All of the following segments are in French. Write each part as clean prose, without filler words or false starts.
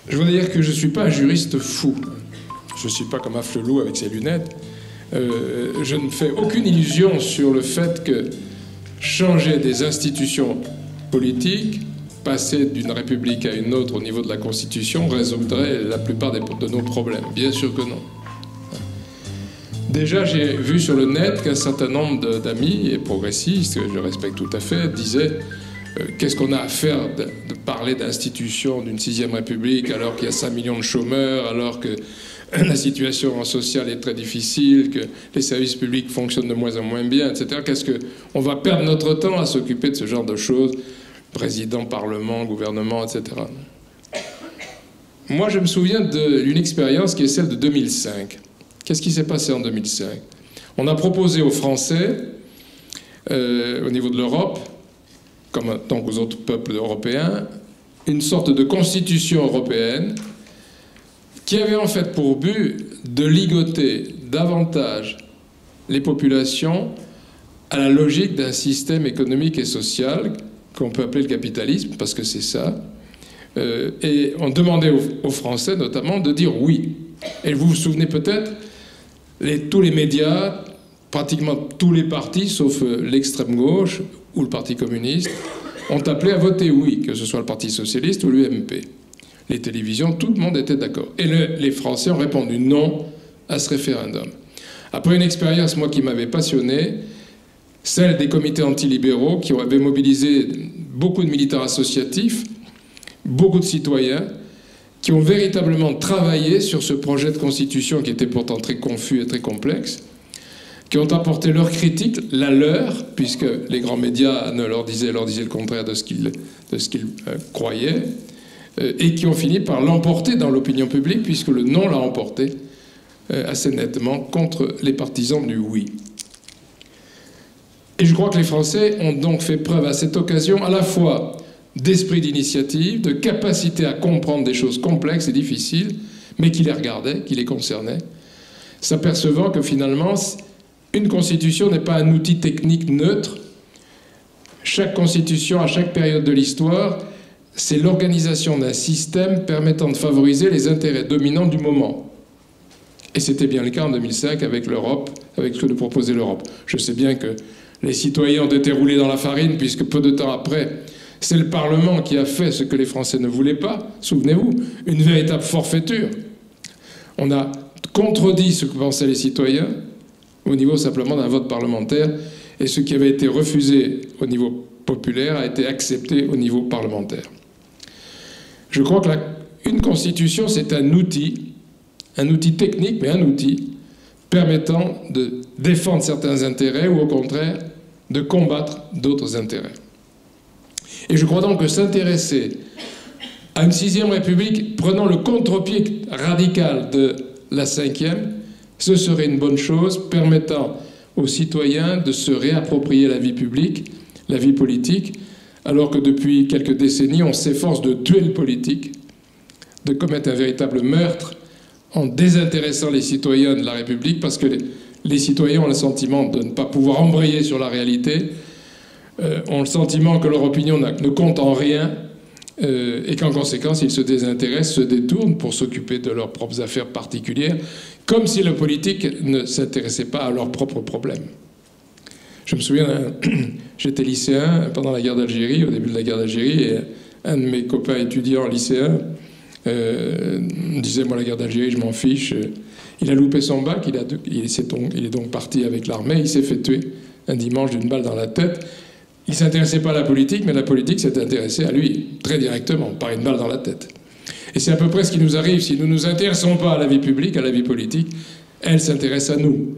Je voudrais dire que je ne suis pas un juriste fou. Je ne suis pas comme Afflelou avec ses lunettes. Je ne fais aucune illusion sur le fait que changer des institutions politiques, passer d'une république à une autre au niveau de la Constitution, résoudrait la plupart de nos problèmes. Bien sûr que non. Déjà, j'ai vu sur le net qu'un certain nombre d'amis et progressistes, que je respecte tout à fait, disaient qu'est-ce qu'on a à faire de parler d'institutions d'une 6e République alors qu'il y a 5 millions de chômeurs, alors que la situation sociale est très difficile, que les services publics fonctionnent de moins en moins bien, etc. Qu'est-ce qu'on va perdre notre temps à s'occuper de ce genre de choses, président, parlement, gouvernement, etc. Moi, je me souviens d'une expérience qui est celle de 2005. Qu'est-ce qui s'est passé en 2005? On a proposé aux Français, au niveau de l'Europe, comme donc aux autres peuples européens, une sorte de constitution européenne qui avait en fait pour but de ligoter davantage les populations à la logique d'un système économique et social qu'on peut appeler le capitalisme, parce que c'est ça. Et on demandait aux Français notamment de dire oui. Et vous vous souvenez peut-être, tous les médias, pratiquement tous les partis, sauf l'extrême gauche ou le Parti communiste, ont appelé à voter oui, que ce soit le Parti socialiste ou l'UMP. Les télévisions, tout le monde était d'accord. Et les Français ont répondu non à ce référendum. Après une expérience, moi, qui m'avait passionné, celle des comités antilibéraux qui avaient mobilisé beaucoup de militants associatifs, beaucoup de citoyens, qui ont véritablement travaillé sur ce projet de constitution qui était pourtant très confus et très complexe, qui ont apporté leur critique, la leur, puisque les grands médias leur disaient le contraire de ce qu'ils croyaient, et qui ont fini par l'emporter dans l'opinion publique, puisque le non l'a emporté assez nettement contre les partisans du oui. Et je crois que les Français ont donc fait preuve à cette occasion à la fois d'esprit d'initiative, de capacité à comprendre des choses complexes et difficiles, mais qui les regardaient, qui les concernaient, s'apercevant que finalement, une constitution n'est pas un outil technique neutre. Chaque constitution, à chaque période de l'histoire, c'est l'organisation d'un système permettant de favoriser les intérêts dominants du moment. Et c'était bien le cas en 2005 avec l'Europe, avec ce que nous proposait l'Europe. Je sais bien que les citoyens ont été roulés dans la farine, puisque peu de temps après, c'est le Parlement qui a fait ce que les Français ne voulaient pas, souvenez-vous, une véritable forfaiture. On a contredit ce que pensaient les citoyens au niveau simplement d'un vote parlementaire, et ce qui avait été refusé au niveau populaire a été accepté au niveau parlementaire. Je crois qu'une constitution, c'est un outil technique, mais un outil permettant de défendre certains intérêts ou au contraire de combattre d'autres intérêts. Et je crois donc que s'intéresser à une 6e République, prenant le contre-pied radical de la 5e, ce serait une bonne chose, permettant aux citoyens de se réapproprier la vie publique, la vie politique, alors que depuis quelques décennies, on s'efforce de tuer le politique, de commettre un véritable meurtre en désintéressant les citoyens de la République, parce que les citoyens ont le sentiment de ne pas pouvoir embrayer sur la réalité, ont le sentiment que leur opinion ne compte en rien, et qu'en conséquence, ils se désintéressent, se détournent pour s'occuper de leurs propres affaires particulières, comme si le politique ne s'intéressait pas à leurs propres problèmes. Je me souviens, j'étais lycéen pendant la guerre d'Algérie, au début de la guerre d'Algérie, et un de mes copains étudiants lycéens me disait, moi la guerre d'Algérie, je m'en fiche. Il a loupé son bac, il est donc parti avec l'armée, il s'est fait tuer un dimanche d'une balle dans la tête. Il ne s'intéressait pas à la politique, mais la politique s'est intéressée à lui, très directement, par une balle dans la tête. Et c'est à peu près ce qui nous arrive si nous ne nous intéressons pas à la vie publique, à la vie politique. Elle s'intéresse à nous,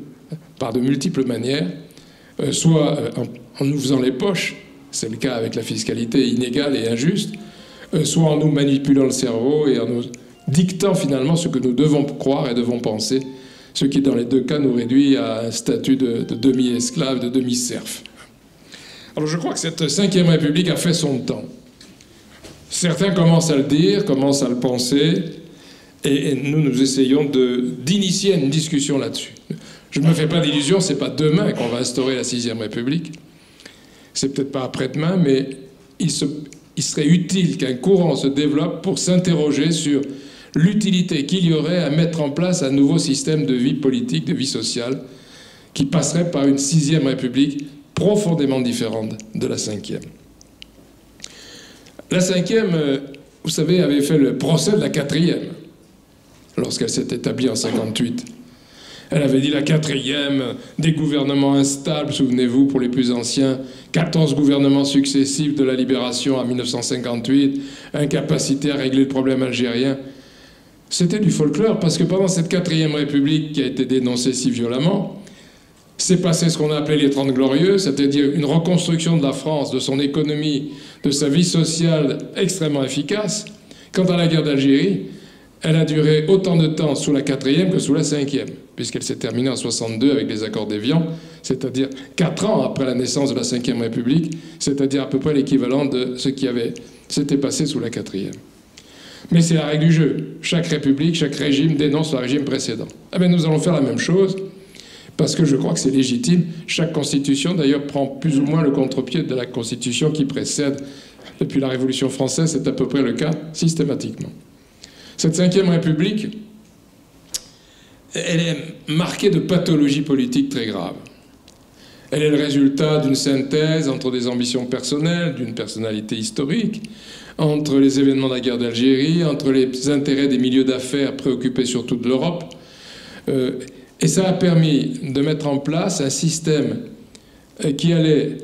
par de multiples manières, soit en nous faisant les poches, c'est le cas avec la fiscalité inégale et injuste, soit en nous manipulant le cerveau et en nous dictant finalement ce que nous devons croire et devons penser, ce qui dans les deux cas nous réduit à un statut de demi-esclave, de demi-serf. Alors je crois que cette 5e République a fait son temps. Certains commencent à le dire, commencent à le penser, et nous essayons d'initier une discussion là-dessus. Je ne me fais pas d'illusions, c'est pas demain qu'on va instaurer la 6e République. C'est peut-être pas après-demain, mais il serait utile qu'un courant se développe pour s'interroger sur l'utilité qu'il y aurait à mettre en place un nouveau système de vie politique, de vie sociale, qui passerait par une 6e République profondément différente de la 5e. La 5e, vous savez, avait fait le procès de la 4e, lorsqu'elle s'est établie en 58. Elle avait dit la 4e, des gouvernements instables, souvenez-vous, pour les plus anciens, 14 gouvernements successifs de la libération à 1958, incapacité à régler le problème algérien. C'était du folklore, parce que pendant cette 4e République qui a été dénoncée si violemment, s'est passé ce qu'on a appelé les 30 Glorieux, c'est-à-dire une reconstruction de la France, de son économie, de sa vie sociale extrêmement efficace. Quant à la guerre d'Algérie, elle a duré autant de temps sous la 4e que sous la 5e, puisqu'elle s'est terminée en 62 avec les accords d'Évian, c'est-à-dire 4 ans après la naissance de la 5e République, c'est-à-dire à peu près l'équivalent de ce qui s'était passé sous la 4e. Mais c'est la règle du jeu. Chaque république, chaque régime dénonce le régime précédent. Eh bien, nous allons faire la même chose, parce que je crois que c'est légitime. Chaque constitution, d'ailleurs, prend plus ou moins le contre-pied de la constitution qui précède. Depuis la Révolution française, c'est à peu près le cas systématiquement. Cette 5e République, elle est marquée de pathologies politiques très graves. Elle est le résultat d'une synthèse entre des ambitions personnelles, d'une personnalité historique, entre les événements de la guerre d'Algérie, entre les intérêts des milieux d'affaires préoccupés surtout de l'Europe. Et ça a permis de mettre en place un système qui allait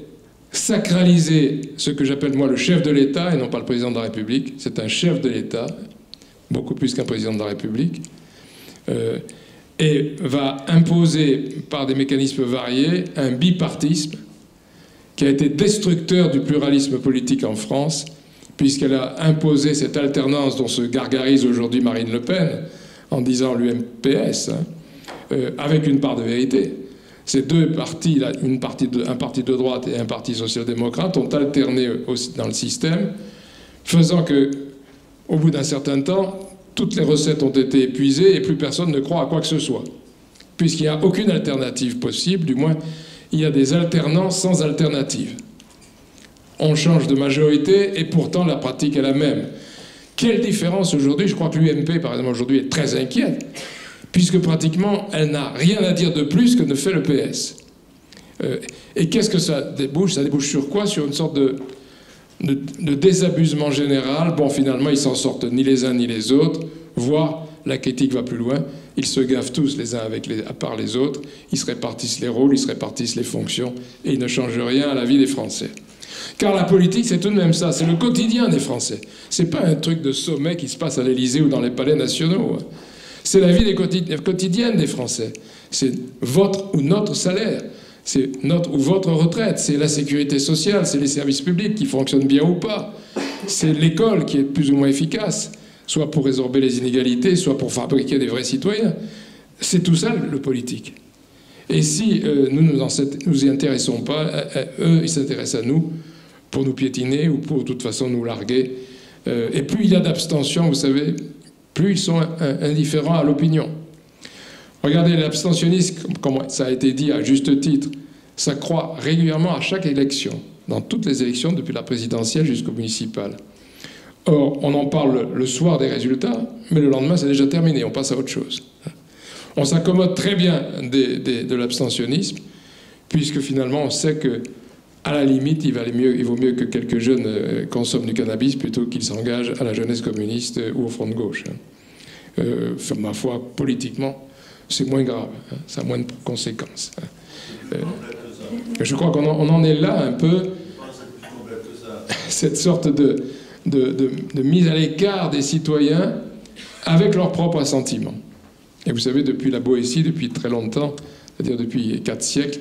sacraliser ce que j'appelle moi le chef de l'État, et non pas le président de la République. C'est un chef de l'État, beaucoup plus qu'un président de la République, et va imposer par des mécanismes variés un bipartisme qui a été destructeur du pluralisme politique en France, puisqu'elle a imposé cette alternance dont se gargarise aujourd'hui Marine Le Pen en disant l'UMPS, avec une part de vérité. Ces deux partis, un parti de droite et un parti social-démocrate, ont alterné aussi dans le système, faisant que, au bout d'un certain temps, toutes les recettes ont été épuisées et plus personne ne croit à quoi que ce soit. Puisqu'il n'y a aucune alternative possible, du moins, il y a des alternances sans alternative. On change de majorité et pourtant la pratique est la même. Quelle différence aujourd'hui? Je crois que l'UMP, par exemple, aujourd'hui est très inquiète, puisque pratiquement elle n'a rien à dire de plus que ne fait le PS. Et qu'est-ce que ça débouche? Ça débouche sur quoi? Sur une sorte de désabusement général. Bon, finalement, ils s'en sortent ni les uns ni les autres, voire la critique va plus loin. Ils se gavent tous les uns à part les autres. Ils se répartissent les rôles, ils se répartissent les fonctions, et ils ne changent rien à la vie des Français. Car la politique, c'est tout de même ça, c'est le quotidien des Français. C'est pas un truc de sommet qui se passe à l'Élysée ou dans les palais nationaux. C'est la vie quotidienne des Français. C'est votre ou notre salaire. C'est notre ou votre retraite. C'est la sécurité sociale. C'est les services publics qui fonctionnent bien ou pas. C'est l'école qui est plus ou moins efficace, soit pour résorber les inégalités, soit pour fabriquer des vrais citoyens. C'est tout ça, le politique. Et si nous nous y intéressons pas, eux, ils s'intéressent à nous pour nous piétiner ou pour, de toute façon, nous larguer. Et plus il y a d'abstention, vous savez, plus ils sont indifférents à l'opinion. Regardez, l'abstentionnisme, comme ça a été dit à juste titre, ça croît régulièrement à chaque élection, dans toutes les élections, depuis la présidentielle jusqu'au municipal. Or, on en parle le soir des résultats, mais le lendemain, c'est déjà terminé, on passe à autre chose. On s'accommode très bien de l'abstentionnisme, puisque finalement, on sait que, à la limite, il vaut mieux que quelques jeunes consomment du cannabis plutôt qu'ils s'engagent à la jeunesse communiste ou au front de gauche. Ma foi, politiquement, c'est moins grave, ça a moins de conséquences. Je crois qu'on en est là un peu, cette sorte de mise à l'écart des citoyens avec leurs propres sentiments. Et vous savez, depuis la Boétie, depuis très longtemps, c'est-à-dire depuis 4 siècles,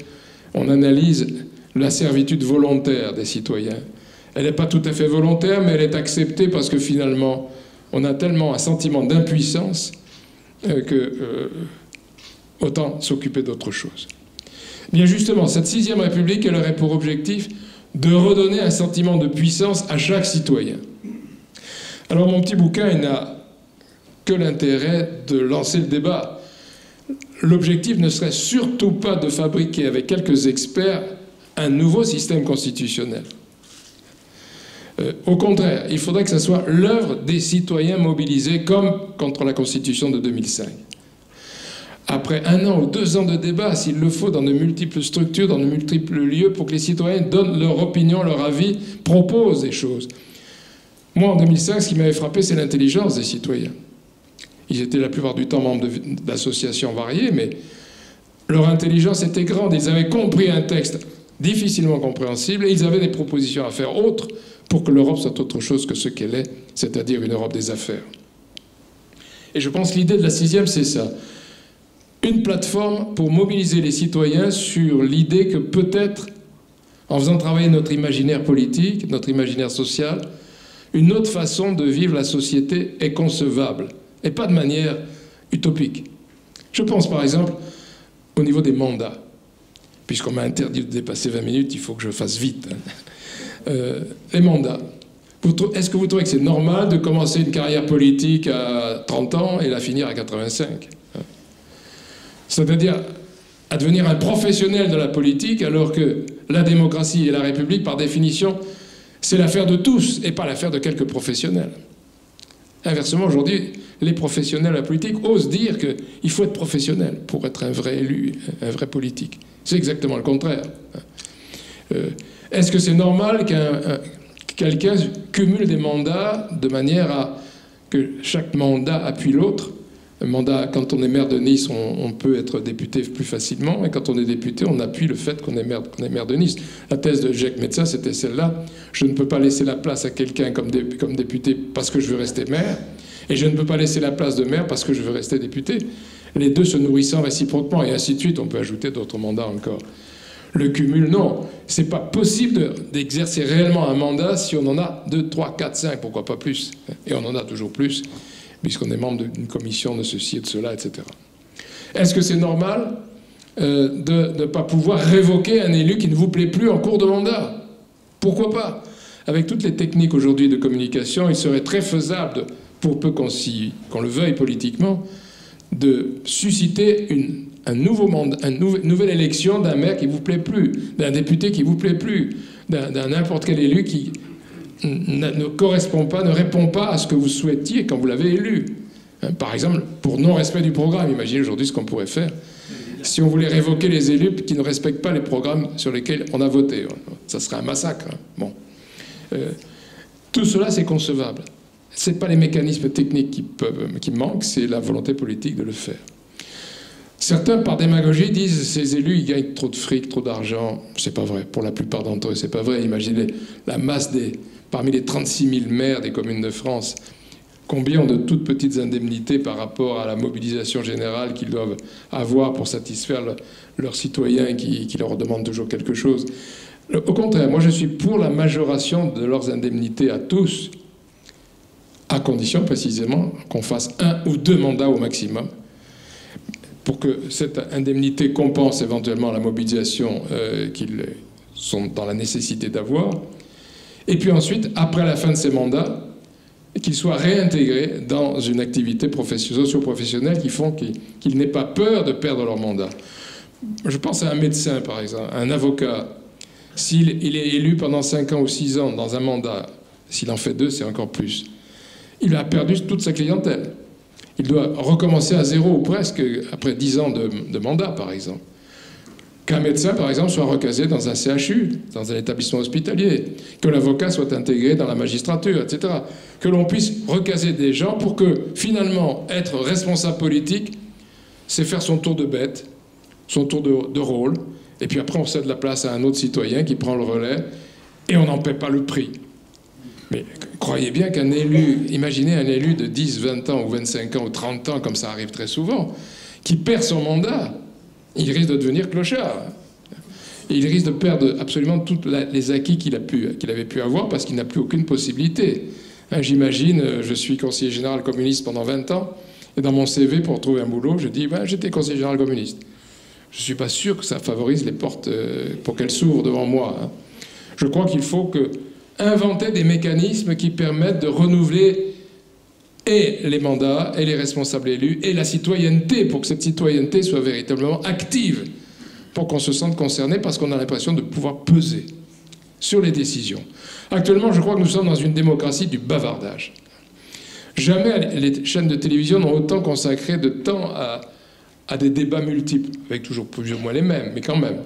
on analyse la servitude volontaire des citoyens. Elle n'est pas tout à fait volontaire, mais elle est acceptée parce que finalement, on a tellement un sentiment d'impuissance que autant s'occuper d'autre chose. Bien justement, cette 6e République, elle aurait pour objectif de redonner un sentiment de puissance à chaque citoyen. Alors mon petit bouquin, il n'a que l'intérêt de lancer le débat. L'objectif ne serait surtout pas de fabriquer avec quelques experts un nouveau système constitutionnel. Au contraire, il faudrait que ça soit l'œuvre des citoyens mobilisés, comme contre la Constitution de 2005. Après 1 an ou 2 ans de débat, s'il le faut, dans de multiples structures, dans de multiples lieux, pour que les citoyens donnent leur opinion, leur avis, proposent des choses. Moi, en 2005, ce qui m'avait frappé, c'est l'intelligence des citoyens. Ils étaient la plupart du temps membres d'associations variées, mais leur intelligence était grande. Ils avaient compris un texte difficilement compréhensible et ils avaient des propositions à faire autres pour que l'Europe soit autre chose que ce qu'elle est, c'est-à-dire une Europe des affaires. Et je pense que l'idée de la 6e, c'est ça. Une plateforme pour mobiliser les citoyens sur l'idée que peut-être, en faisant travailler notre imaginaire politique, notre imaginaire social, une autre façon de vivre la société est concevable, et pas de manière utopique. Je pense par exemple au niveau des mandats. Puisqu'on m'a interdit de dépasser 20 minutes, il faut que je fasse vite. Les mandats. Est-ce que vous trouvez que c'est normal de commencer une carrière politique à 30 ans et la finir à 85 ? C'est-à-dire à devenir un professionnel de la politique, alors que la démocratie et la République, par définition, c'est l'affaire de tous et pas l'affaire de quelques professionnels. Inversement, aujourd'hui, les professionnels de la politique osent dire qu'il faut être professionnel pour être un vrai élu, un vrai politique. C'est exactement le contraire. Est-ce que c'est normal que quelqu'un cumule des mandats de manière à que chaque mandat appuie l'autre ? Un mandat, quand on est maire de Nice, on peut être député plus facilement, et quand on est député, on appuie le fait qu'on est maire de Nice. La thèse de Jacques Médecin, c'était celle-là. Je ne peux pas laisser la place à quelqu'un comme député parce que je veux rester maire, et je ne peux pas laisser la place de maire parce que je veux rester député. Les deux se nourrissant réciproquement, et ainsi de suite, on peut ajouter d'autres mandats encore. Le cumul, non. C'est pas possible d'exercer réellement un mandat si on en a 2, 3, 4, 5, pourquoi pas plus. Et on en a toujours plus, puisqu'on est membre d'une commission de ceci et de cela, etc. Est-ce que c'est normal de ne pas pouvoir révoquer un élu qui ne vous plaît plus en cours de mandat? Pourquoi pas? Avec toutes les techniques aujourd'hui de communication, il serait très faisable, pour peu qu'on le veuille politiquement, de susciter une nouvelle élection d'un maire qui ne vous plaît plus, d'un député qui ne vous plaît plus, d'un n'importe quel élu qui ne correspond pas, ne répond pas à ce que vous souhaitiez quand vous l'avez élu. Par exemple, pour non-respect du programme. Imaginez aujourd'hui ce qu'on pourrait faire si on voulait révoquer les élus qui ne respectent pas les programmes sur lesquels on a voté. Ça serait un massacre. Bon. Tout cela, c'est concevable. Ce n'est pas les mécanismes techniques qui manquent, c'est la volonté politique de le faire. Certains, par démagogie, disent que ces élus, ils gagnent trop de fric, trop d'argent. C'est pas vrai. Pour la plupart d'entre eux, c'est pas vrai. Imaginez la masse parmi les 36 000 maires des communes de France, combien ont de toutes petites indemnités par rapport à la mobilisation générale qu'ils doivent avoir pour satisfaire leurs citoyens qui leur demandent toujours quelque chose. Au contraire, moi je suis pour la majoration de leurs indemnités à tous, à condition précisément qu'on fasse 1 ou 2 mandats au maximum, pour que cette indemnité compense éventuellement la mobilisation qu'ils sont dans la nécessité d'avoir. Et puis ensuite, après la fin de ces mandats, qu'ils soient réintégrés dans une activité socio-professionnelle qui font qu'ils n'aient pas peur de perdre leur mandat. Je pense à un médecin, par exemple, un avocat. S'il est élu pendant 5 ans ou 6 ans dans un mandat, s'il en fait 2, c'est encore plus, il a perdu toute sa clientèle. Il doit recommencer à zéro ou presque après 10 ans de mandat, par exemple. Qu'un médecin, par exemple, soit recasé dans un CHU, dans un établissement hospitalier, que l'avocat soit intégré dans la magistrature, etc. Que l'on puisse recaser des gens pour que, finalement, être responsable politique, c'est faire son tour de bête, son tour de rôle, et puis après on cède la place à un autre citoyen qui prend le relais, et on n'en paie pas le prix. Mais croyez bien qu'un élu, imaginez un élu de 10, 20 ans, ou 25 ans, ou 30 ans, comme ça arrive très souvent, qui perd son mandat, il risque de devenir clochard. Et il risque de perdre absolument tous les acquis qu'il avait pu avoir parce qu'il n'a plus aucune possibilité. J'imagine, je suis conseiller général communiste pendant 20 ans, et dans mon CV, pour trouver un boulot, je dis j'étais conseiller général communiste. Je ne suis pas sûr que ça favorise les portes pour qu'elles s'ouvrent devant moi. Je crois qu'il faut inventer des mécanismes qui permettent de renouveler et les mandats, et les responsables élus, et la citoyenneté, pour que cette citoyenneté soit véritablement active, pour qu'on se sente concerné, parce qu'on a l'impression de pouvoir peser. sur les décisions. Actuellement, je crois que nous sommes dans une démocratie du bavardage. Jamais les chaînes de télévision n'ont autant consacré de temps à des débats multiples, avec toujours plus ou moins les mêmes, mais quand même.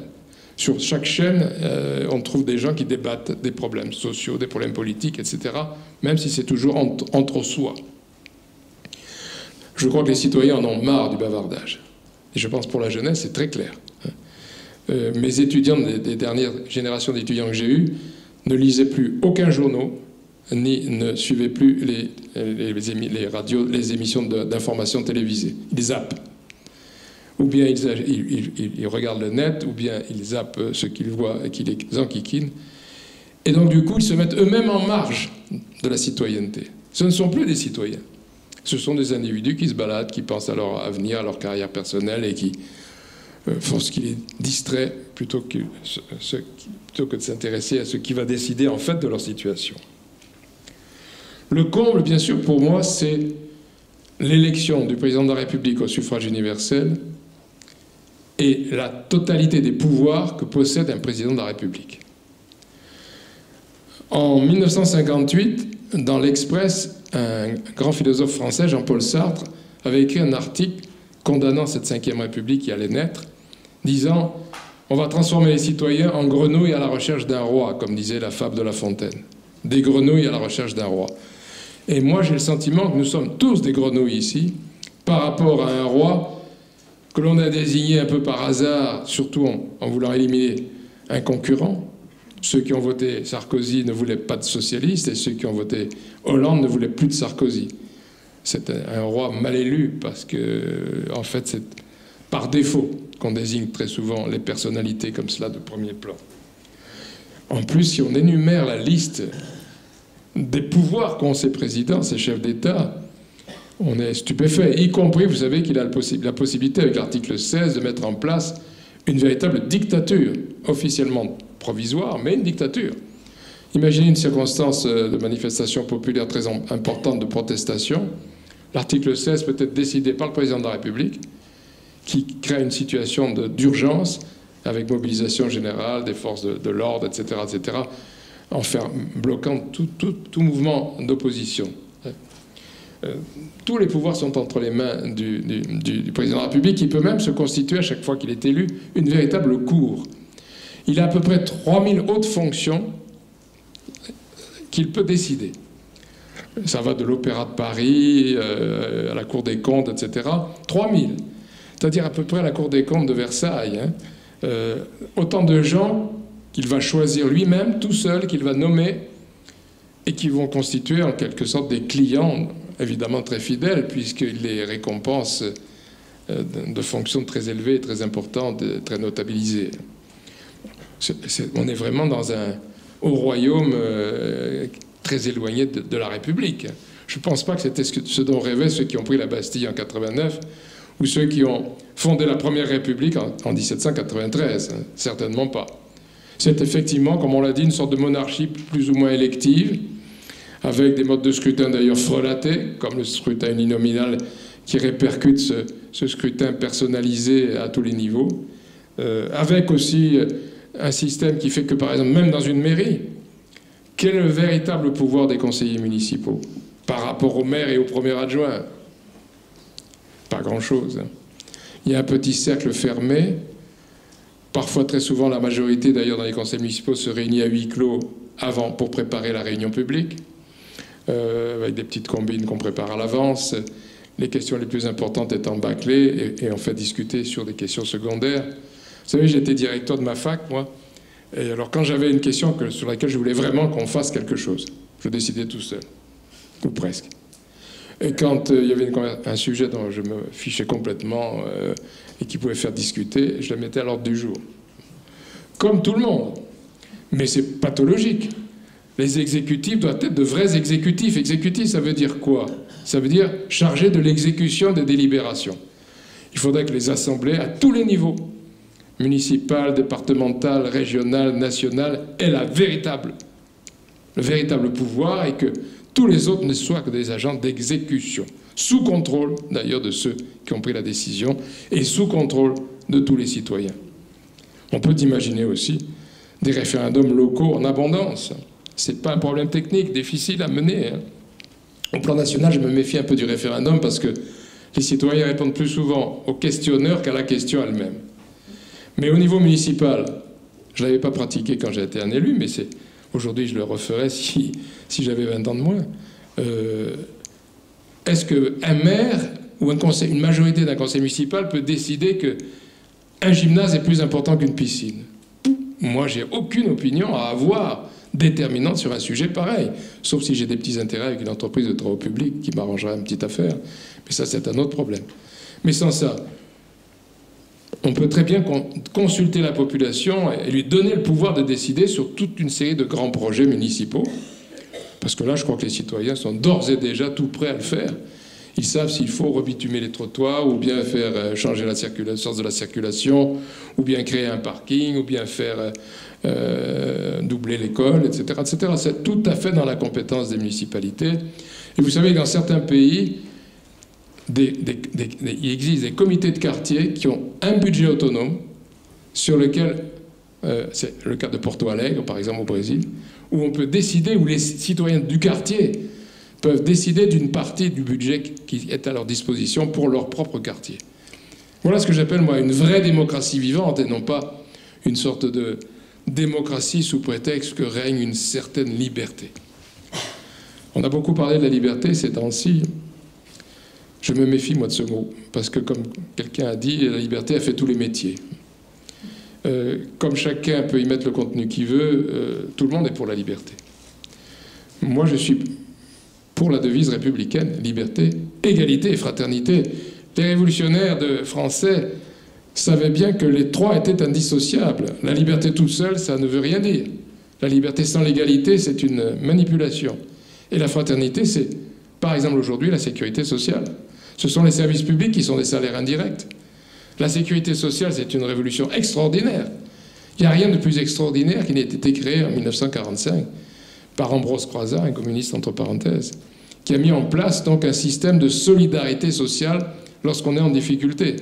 Sur chaque chaîne, on trouve des gens qui débattent des problèmes sociaux, des problèmes politiques, etc., même si c'est toujours entre soi. Je crois que les citoyens en ont marre du bavardage. Et je pense pour la jeunesse, c'est très clair. Mes étudiants des dernières générations d'étudiants que j'ai eus ne lisaient plus aucun journal, ni ne suivaient plus les émissions d'information télévisées. Ils zappent. Ou bien ils regardent le net, ou bien ils zappent ce qu'ils voient et qui les enquiquinent. Et donc, du coup, ils se mettent eux-mêmes en marge de la citoyenneté. Ce ne sont plus des citoyens. Ce sont des individus qui se baladent, qui pensent à leur avenir, à leur carrière personnelle et qui font ce qui les distrait plutôt que de s'intéresser à ce qui va décider en fait de leur situation. Le comble, bien sûr, pour moi, c'est l'élection du président de la République au suffrage universel et la totalité des pouvoirs que possède un président de la République. En 1958, dans l'Express, un grand philosophe français, Jean-Paul Sartre, avait écrit un article condamnant cette Ve République qui allait naître, disant « On va transformer les citoyens en grenouilles à la recherche d'un roi », comme disait la fable de La Fontaine. Des grenouilles à la recherche d'un roi. Et moi, j'ai le sentiment que nous sommes tous des grenouilles ici, par rapport à un roi que l'on a désigné un peu par hasard, surtout en voulant éliminer un concurrent. Ceux qui ont voté Sarkozy ne voulaient pas de socialistes et ceux qui ont voté Hollande ne voulaient plus de Sarkozy. C'est un roi mal élu parce que, en fait, c'est par défaut qu'on désigne très souvent les personnalités comme cela de premier plan. En plus, si on énumère la liste des pouvoirs qu'ont ces présidents, ces chefs d'État, on est stupéfait, y compris, vous savez, qu'il a la possibilité, avec l'article 16, de mettre en place une véritable dictature, officiellement provisoire, mais une dictature. Imaginez une circonstance de manifestation populaire très importante, de protestation. L'article 16 peut être décidé par le président de la République, qui crée une situation d'urgence, avec mobilisation générale des forces de l'ordre, etc., bloquant tout mouvement d'opposition. Tous les pouvoirs sont entre les mains du président de la République, qui peut même se constituer, à chaque fois qu'il est élu, une véritable cour. Il a à peu près 3000 hautes fonctions qu'il peut décider. Ça va de l'Opéra de Paris à la Cour des comptes, etc. 3000. C'est-à-dire à peu près la Cour des comptes de Versailles. Autant de gens qu'il va choisir lui-même, tout seul, qu'il va nommer, et qui vont constituer en quelque sorte des clients, évidemment très fidèles, puisqu'il les récompense de fonctions très élevées, très importantes, très notabilisées. On est vraiment au royaume très éloigné de la République. Je ne pense pas que c'était ce dont rêvaient ceux qui ont pris la Bastille en 89 ou ceux qui ont fondé la Première République en 1793. Certainement pas. C'est effectivement, comme on l'a dit, une sorte de monarchie plus ou moins élective, avec des modes de scrutin d'ailleurs frelatés, comme le scrutin uninominal qui répercute ce scrutin personnalisé à tous les niveaux, avec aussi un système qui fait que, par exemple, même dans une mairie, quel est le véritable pouvoir des conseillers municipaux par rapport au maire et au premier adjoint? Pas grand-chose. Il y a un petit cercle fermé. Parfois, très souvent, la majorité, d'ailleurs, dans les conseils municipaux, se réunit à huis clos avant pour préparer la réunion publique, avec des petites combines qu'on prépare à l'avance, les questions les plus importantes étant bâclées, et on fait discuter sur des questions secondaires. Vous savez, j'étais directeur de ma fac, moi, et alors quand j'avais une question sur laquelle je voulais vraiment qu'on fasse quelque chose, je décidais tout seul, ou presque. Et quand il y avait un sujet dont je me fichais complètement et qui pouvait faire discuter, je le mettais à l'ordre du jour. Comme tout le monde. Mais c'est pathologique. Les exécutifs doivent être de vrais exécutifs. Exécutif, ça veut dire quoi? Ça veut dire chargé de l'exécution des délibérations. Il faudrait que les assemblées, à tous les niveaux, municipal, départemental, régional, national, aient le véritable pouvoir et que tous les autres ne soient que des agents d'exécution, sous contrôle d'ailleurs de ceux qui ont pris la décision et sous contrôle de tous les citoyens. On peut imaginer aussi des référendums locaux en abondance. Ce n'est pas un problème technique difficile à mener, hein. Au plan national, je me méfie un peu du référendum parce que les citoyens répondent plus souvent au questionneur qu'à la question elle-même. Mais au niveau municipal, je ne l'avais pas pratiqué quand j'ai été un élu, mais aujourd'hui je le referais si j'avais 20 ans de moins. Est-ce qu'un maire ou une majorité d'un conseil municipal peut décider qu'un gymnase est plus important qu'une piscine? Moi, j'ai aucune opinion à avoir déterminante sur un sujet pareil, sauf si j'ai des petits intérêts avec une entreprise de travaux publics qui m'arrangerait une petite affaire. Mais ça, c'est un autre problème. Mais sans ça, on peut très bien consulter la population et lui donner le pouvoir de décider sur toute une série de grands projets municipaux. Parce que là, je crois que les citoyens sont d'ores et déjà tout prêts à le faire. Ils savent s'il faut rebitumer les trottoirs, ou bien faire changer le sens de la circulation, ou bien créer un parking, ou bien faire doubler l'école, etc., etc. C'est tout à fait dans la compétence des municipalités. Et vous savez que dans certains pays, il existe des comités de quartier qui ont un budget autonome sur lequel, c'est le cas de Porto Alegre, par exemple, au Brésil, où on peut décider, où les citoyens du quartier peuvent décider d'une partie du budget qui est à leur disposition pour leur propre quartier. Voilà ce que j'appelle, moi, une vraie démocratie vivante, et non pas une sorte de démocratie sous prétexte que règne une certaine liberté. On a beaucoup parlé de la liberté ces temps-ci. Je me méfie, moi, de ce mot, parce que, comme quelqu'un a dit, la liberté a fait tous les métiers. Comme chacun peut y mettre le contenu qu'il veut, tout le monde est pour la liberté. Moi, je suis pour la devise républicaine, liberté, égalité et fraternité. Les révolutionnaires français savaient bien que les trois étaient indissociables. La liberté toute seule, ça ne veut rien dire. La liberté sans l'égalité, c'est une manipulation. Et la fraternité, c'est, par exemple, aujourd'hui, la sécurité sociale. Ce sont les services publics qui sont des salaires indirects. La sécurité sociale, c'est une révolution extraordinaire. Il n'y a rien de plus extraordinaire qui n'ait été créé en 1945 par Ambroise Croizat, un communiste entre parenthèses, qui a mis en place donc un système de solidarité sociale lorsqu'on est en difficulté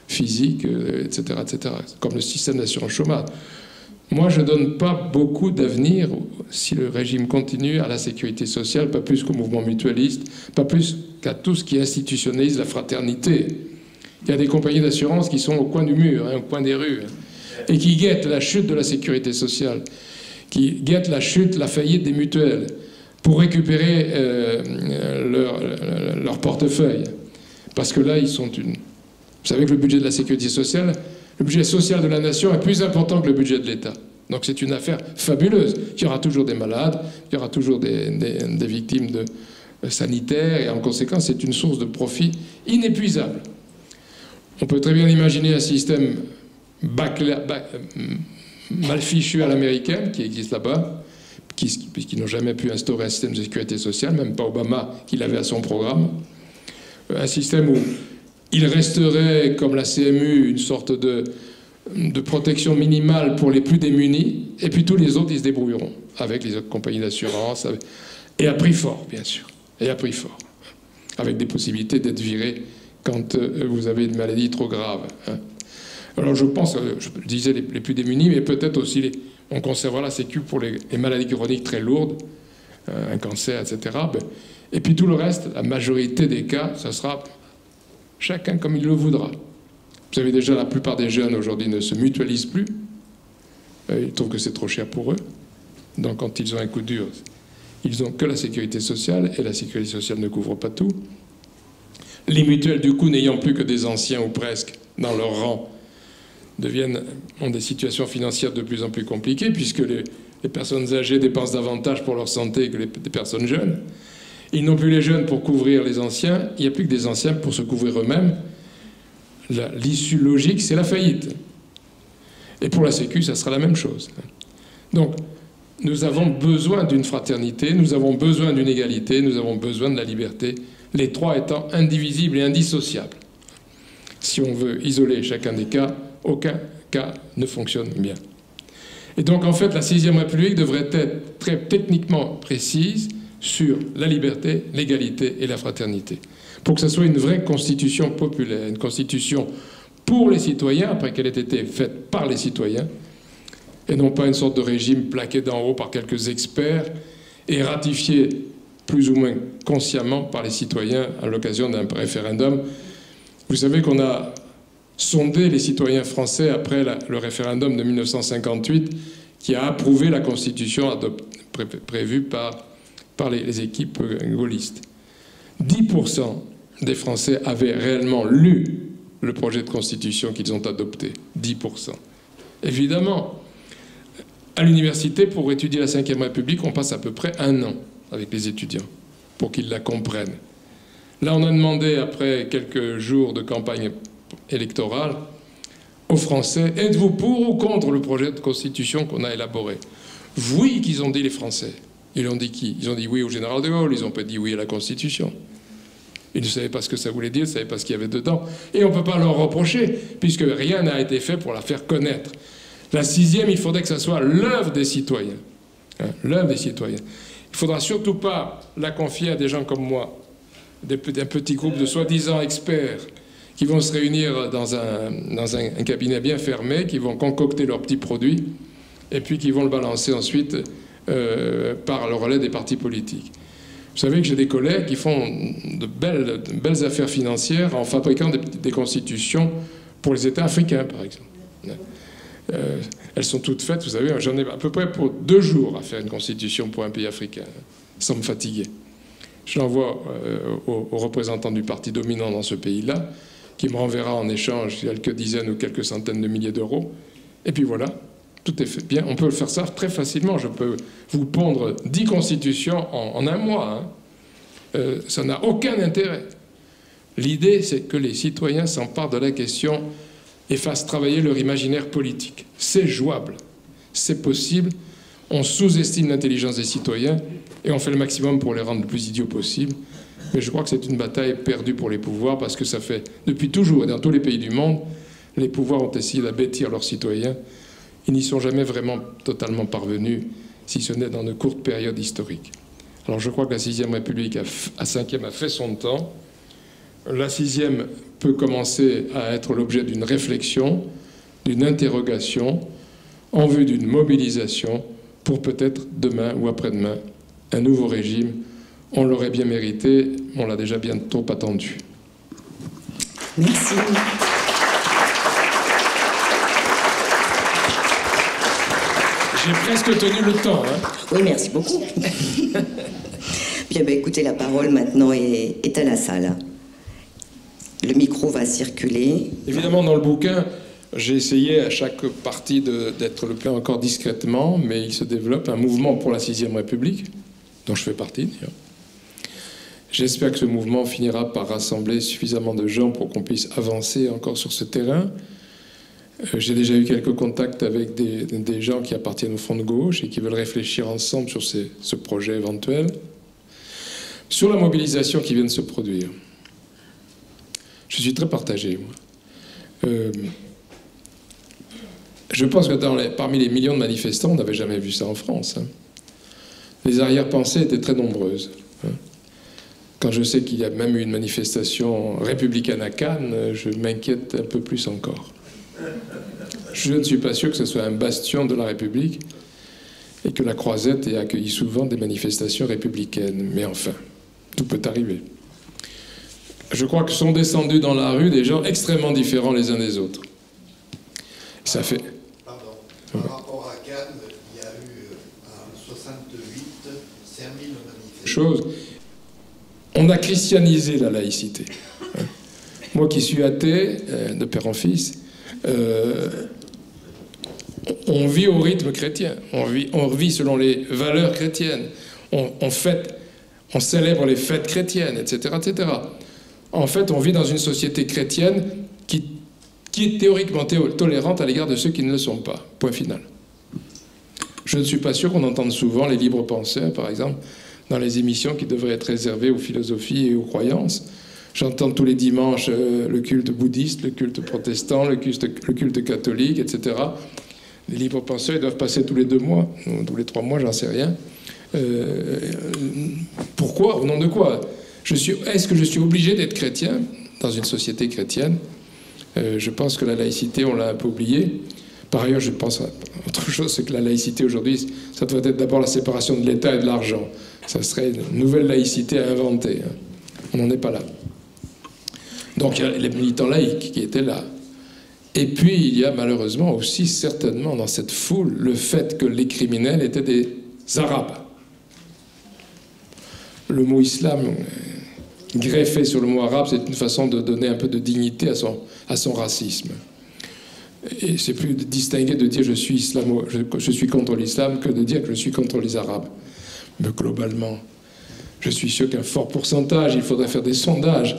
physique, etc., etc., comme le système d'assurance chômage. Moi, je ne donne pas beaucoup d'avenir, si le régime continue, à la sécurité sociale, pas plus qu'au mouvement mutualiste, pas plus qu'à tout ce qui institutionnalise la fraternité. Il y a des compagnies d'assurance qui sont au coin du mur, au coin des rues, et qui guettent la chute de la sécurité sociale, qui guettent la chute, la faillite des mutuelles, pour récupérer leur portefeuille. Parce que là, ils sont une... Vous savez que le budget de la sécurité sociale, le budget social de la nation est plus important que le budget de l'État. Donc c'est une affaire fabuleuse. Il y aura toujours des malades, il y aura toujours des victimes sanitaires, et en conséquence, c'est une source de profit inépuisable. On peut très bien imaginer un système mal fichu à l'américaine, qui existe là-bas, puisqu'ils n'ont jamais pu instaurer un système de sécurité sociale, même pas Obama qui l'avait à son programme. Un système où il resterait, comme la CMU, une sorte de protection minimale pour les plus démunis, et puis tous les autres, ils se débrouilleront, avec les autres compagnies d'assurance, et à prix fort, bien sûr, et à prix fort, avec des possibilités d'être viré quand vous avez une maladie trop grave. Hein. Alors je pense, je disais les plus démunis, mais peut-être aussi, on conservera la sécu pour les maladies chroniques très lourdes, un cancer, etc. Et puis tout le reste, la majorité des cas, ça sera chacun comme il le voudra. Vous savez déjà, la plupart des jeunes aujourd'hui ne se mutualisent plus. Ils trouvent que c'est trop cher pour eux. Donc quand ils ont un coup dur, ils n'ont que la sécurité sociale, et la sécurité sociale ne couvre pas tout. Les mutuelles, du coup, n'ayant plus que des anciens ou presque dans leur rang, ont des situations financières de plus en plus compliquées, puisque les personnes âgées dépensent davantage pour leur santé que les personnes jeunes. Ils n'ont plus les jeunes pour couvrir les anciens, il n'y a plus que des anciens pour se couvrir eux-mêmes. L'issue logique, c'est la faillite. Et pour la Sécu, ça sera la même chose. Donc, nous avons besoin d'une fraternité, nous avons besoin d'une égalité, nous avons besoin de la liberté, les trois étant indivisibles et indissociables. Si on veut isoler chacun des cas, aucun cas ne fonctionne bien. Et donc, en fait, la 6e République devrait être très techniquement précise sur la liberté, l'égalité et la fraternité, pour que ce soit une vraie constitution populaire, une constitution pour les citoyens, après qu'elle ait été faite par les citoyens, et non pas une sorte de régime plaqué d'en haut par quelques experts et ratifié plus ou moins consciemment par les citoyens à l'occasion d'un référendum. Vous savez qu'on a sondé les citoyens français après le référendum de 1958 qui a approuvé la Constitution prévue par les équipes gaullistes. 10% des Français avaient réellement lu le projet de Constitution qu'ils ont adopté. 10%. Évidemment, à l'université, pour étudier la Ve République, on passe à peu près 1 an avec les étudiants pour qu'ils la comprennent. Là, on a demandé, après quelques jours de campagne électorale, aux Français, êtes-vous pour ou contre le projet de Constitution qu'on a élaboré? Oui, qu'ils ont dit les Français. Ils ont dit qui? Ils ont dit oui au général de Gaulle, ils n'ont pas dit oui à la Constitution. Ils ne savaient pas ce que ça voulait dire, ils ne savaient pas ce qu'il y avait dedans. Et on ne peut pas leur reprocher, puisque rien n'a été fait pour la faire connaître. La 6e, il faudrait que ça soit l'œuvre des citoyens. Hein, l'œuvre des citoyens. Il ne faudra surtout pas la confier à des gens comme moi, d'un petit groupe de soi-disant experts qui vont se réunir dans un cabinet bien fermé, qui vont concocter leurs petits produits, et puis qui vont le balancer ensuite par le relais des partis politiques. Vous savez que j'ai des collègues qui font de belles affaires financières en fabriquant des constitutions pour les États africains, par exemple. Elles sont toutes faites, vous savez, j'en ai à peu près pour 2 jours à faire une constitution pour un pays africain, sans me fatiguer. Je l'envoie aux représentants du parti dominant dans ce pays-là, qui me renverra en échange quelques dizaines ou quelques centaines de milliers d'euros. Et puis voilà, tout est fait. Bien, on peut faire ça très facilement. Je peux vous pondre 10 constitutions en 1 mois. Hein. Ça n'a aucun intérêt. L'idée, c'est que les citoyens s'emparent de la question et fassent travailler leur imaginaire politique. C'est jouable, c'est possible. On sous-estime l'intelligence des citoyens et on fait le maximum pour les rendre le plus idiots possible. Mais je crois que c'est une bataille perdue pour les pouvoirs parce que ça fait, depuis toujours et dans tous les pays du monde, les pouvoirs ont essayé d'abêtir leurs citoyens. Ils n'y sont jamais vraiment totalement parvenus, si ce n'est dans de courtes périodes historiques. Alors je crois que la 6e République, la 5e, a fait son temps. La 6e peut commencer à être l'objet d'une réflexion, d'une interrogation, en vue d'une mobilisation pour peut-être demain ou après-demain un nouveau régime. On l'aurait bien mérité, on l'a déjà bien trop attendu. Merci. J'ai presque tenu le temps. Hein. Oui, merci beaucoup. Bien, ben, écoutez, la parole maintenant est à la salle. Le micro va circuler. Évidemment, dans le bouquin, j'ai essayé à chaque partie d'être le plus encore discrètement, mais il se développe un mouvement pour la 6e République, dont je fais partie d'ailleurs. J'espère que ce mouvement finira par rassembler suffisamment de gens pour qu'on puisse avancer encore sur ce terrain. J'ai déjà eu quelques contacts avec des gens qui appartiennent au Front de gauche et qui veulent réfléchir ensemble sur ce projet éventuel. Sur la mobilisation qui vient de se produire, je suis très partagé, moi. Je pense que parmi les millions de manifestants, on n'avait jamais vu ça en France. Hein. Les arrière-pensées étaient très nombreuses. Hein. Quand je sais qu'il y a même eu une manifestation républicaine à Cannes, je m'inquiète un peu plus encore. Je ne suis pas sûr que ce soit un bastion de la République et que la Croisette ait accueilli souvent des manifestations républicaines. Mais enfin, tout peut arriver. Je crois que sont descendus dans la rue des gens extrêmement différents les uns des autres. Ça fait... Pardon. Par rapport à Cannes, il y a eu en 68 5000 manifestants. On a christianisé la laïcité. Moi qui suis athée, de père en fils, on vit au rythme chrétien, on vit selon les valeurs chrétiennes, on célèbre les fêtes chrétiennes, etc., etc. En fait, on vit dans une société chrétienne qui est théoriquement tolérante à l'égard de ceux qui ne le sont pas. Point final. Je ne suis pas sûr qu'on entende souvent les libres penseurs, par exemple, dans les émissions qui devraient être réservées aux philosophies et aux croyances. J'entends tous les dimanches le culte bouddhiste, le culte protestant, le culte catholique, etc. Les libres penseurs, ils doivent passer tous les 2 mois, ou tous les 3 mois, j'en sais rien. Pourquoi? Au nom de quoi? Est-ce que je suis obligé d'être chrétien dans une société chrétienne? Je pense que la laïcité, on l'a un peu oubliée. Par ailleurs, je pense à autre chose, c'est que la laïcité aujourd'hui, ça doit être d'abord la séparation de l'État et de l'argent. Ça serait une nouvelle laïcité à inventer. On n'en est pas là. Donc il y a les militants laïcs qui étaient là. Et puis il y a malheureusement aussi certainement dans cette foule le fait que les criminels étaient des Arabes. Le mot islam greffé sur le mot arabe, c'est une façon de donner un peu de dignité à son racisme. Et c'est plus distingué de dire je suis contre l'islam que de dire que je suis contre les Arabes. Mais globalement, je suis sûr qu'un fort pourcentage, il faudrait faire des sondages,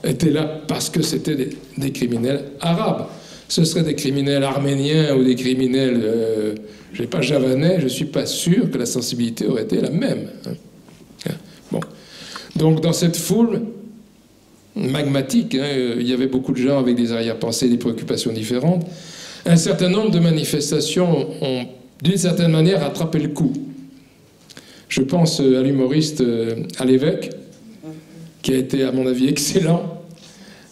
étaient là parce que c'était des criminels arabes. Ce seraient des criminels arméniens ou des criminels, je sais pas, javanais, je ne suis pas sûr que la sensibilité aurait été la même. Bon. Donc dans cette foule magmatique, il y avait beaucoup de gens avec des arrière-pensées, des préoccupations différentes. Un certain nombre de manifestations ont, d'une certaine manière, rattrapé le coup. Je pense à l'humoriste à l'évêque, qui a été, à mon avis, excellent,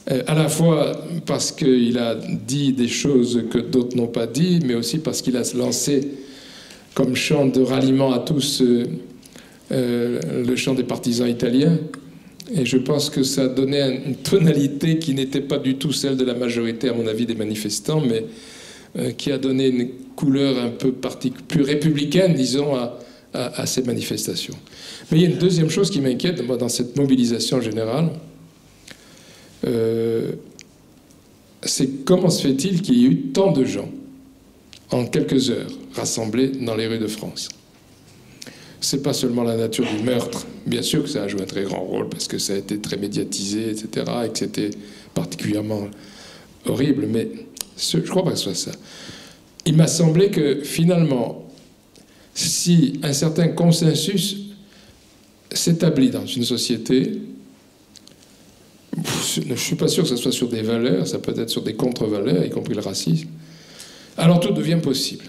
à la fois parce qu'il a dit des choses que d'autres n'ont pas dit, mais aussi parce qu'il a lancé comme chant de ralliement à tous le chant des partisans italiens. Et je pense que ça donnait une tonalité qui n'était pas du tout celle de la majorité, à mon avis, des manifestants, mais qui a donné une couleur un peu plus républicaine, disons, à ces manifestations. Mais il y a une deuxième chose qui m'inquiète, moi, dans cette mobilisation générale, c'est comment se fait-il qu'il y ait eu tant de gens, en quelques heures, rassemblés dans les rues de France. C'est pas seulement la nature du meurtre, bien sûr que ça a joué un très grand rôle, parce que ça a été très médiatisé, etc., et que c'était particulièrement horrible, mais je crois pas que ce soit ça. Il m'a semblé que, finalement, si un certain consensus s'établit dans une société, je ne suis pas sûr que ce soit sur des valeurs, ça peut être sur des contre-valeurs, y compris le racisme, alors tout devient possible.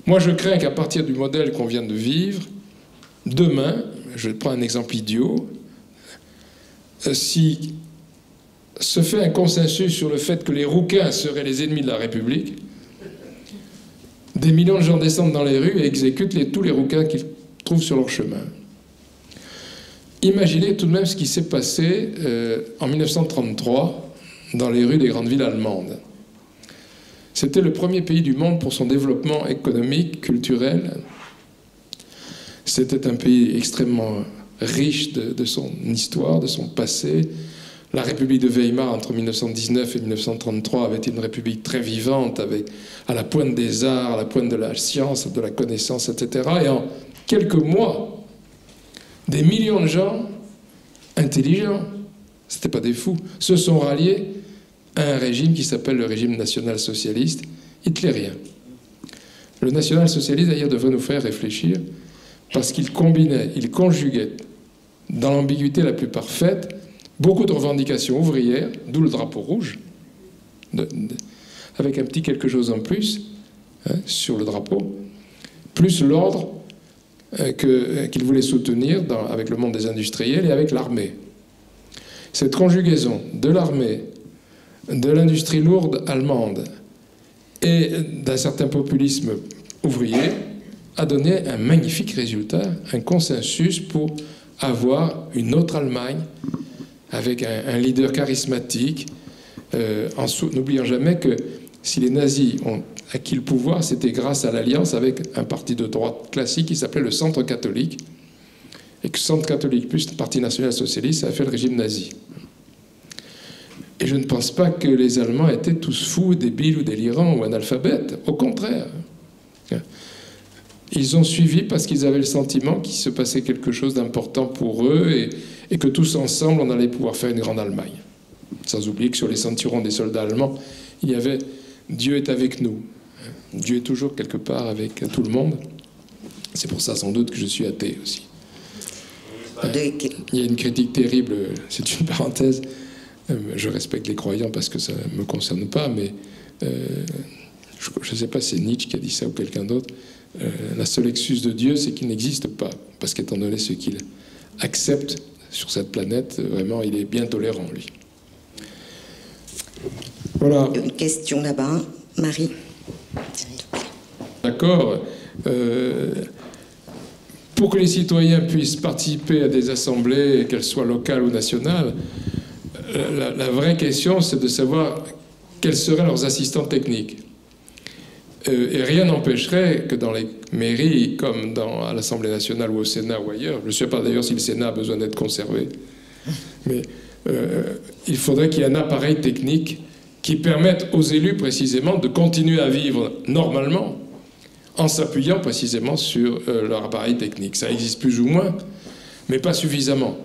Moi, je crains qu'à partir du modèle qu'on vient de vivre, demain, je prends un exemple idiot, si se fait un consensus sur le fait que les rouquins seraient les ennemis de la République, des millions de gens descendent dans les rues et exécutent tous les rouquins qu'ils trouvent sur leur chemin. Imaginez tout de même ce qui s'est passé en 1933 dans les rues des grandes villes allemandes. C'était le premier pays du monde pour son développement économique, culturel. C'était un pays extrêmement riche de son histoire, de son passé. La République de Weimar, entre 1919 et 1933, avait été une république très vivante, à la pointe des arts, à la pointe de la science, de la connaissance, etc. Et en quelques mois, des millions de gens intelligents, c'était pas des fous, se sont ralliés à un régime qui s'appelle le régime national-socialiste hitlérien. Le national-socialiste, d'ailleurs, devrait nous faire réfléchir parce qu'il combinait, il conjuguait, dans l'ambiguïté la plus parfaite, beaucoup de revendications ouvrières, d'où le drapeau rouge, avec un petit quelque chose en plus sur le drapeau, plus l'ordre qu'il voulait soutenir avec le monde des industriels et avec l'armée. Cette conjugaison de l'armée, de l'industrie lourde allemande et d'un certain populisme ouvrier a donné un magnifique résultat, un consensus pour avoir une autre Allemagne avec un leader charismatique, n'oubliant jamais que si les nazis ont acquis le pouvoir, c'était grâce à l'alliance avec un parti de droite classique qui s'appelait le Centre catholique, et que Centre catholique plus le Parti national-socialiste, ça a fait le régime nazi. Et je ne pense pas que les Allemands étaient tous fous, débiles ou délirants ou analphabètes. Au contraire. Ils ont suivi parce qu'ils avaient le sentiment qu'il se passait quelque chose d'important pour eux et que tous ensemble, on allait pouvoir faire une grande Allemagne. Sans oublier que sur les ceinturons des soldats allemands, il y avait « Dieu est avec nous ». Dieu est toujours quelque part avec tout le monde. C'est pour ça sans doute que je suis athée aussi. Il y a une critique terrible, c'est une parenthèse. Je respecte les croyants parce que ça ne me concerne pas, mais je ne sais pas si c'est Nietzsche qui a dit ça ou quelqu'un d'autre. La seule excuse de Dieu, c'est qu'il n'existe pas. Parce qu'étant donné ce qu'il accepte sur cette planète, vraiment, il est bien tolérant, lui. Voilà. Une question là-bas, Marie. d'accord. Pour que les citoyens puissent participer à des assemblées, qu'elles soient locales ou nationales, la vraie question, c'est de savoir quels seraient leurs assistants techniques. Et rien n'empêcherait que dans les mairies, comme à l'Assemblée nationale ou au Sénat ou ailleurs, je ne sais pas d'ailleurs si le Sénat a besoin d'être conservé, mais il faudrait qu'il y ait un appareil technique qui permette aux élus précisément de continuer à vivre normalement en s'appuyant précisément sur leur appareil technique. Ça existe plus ou moins, mais pas suffisamment.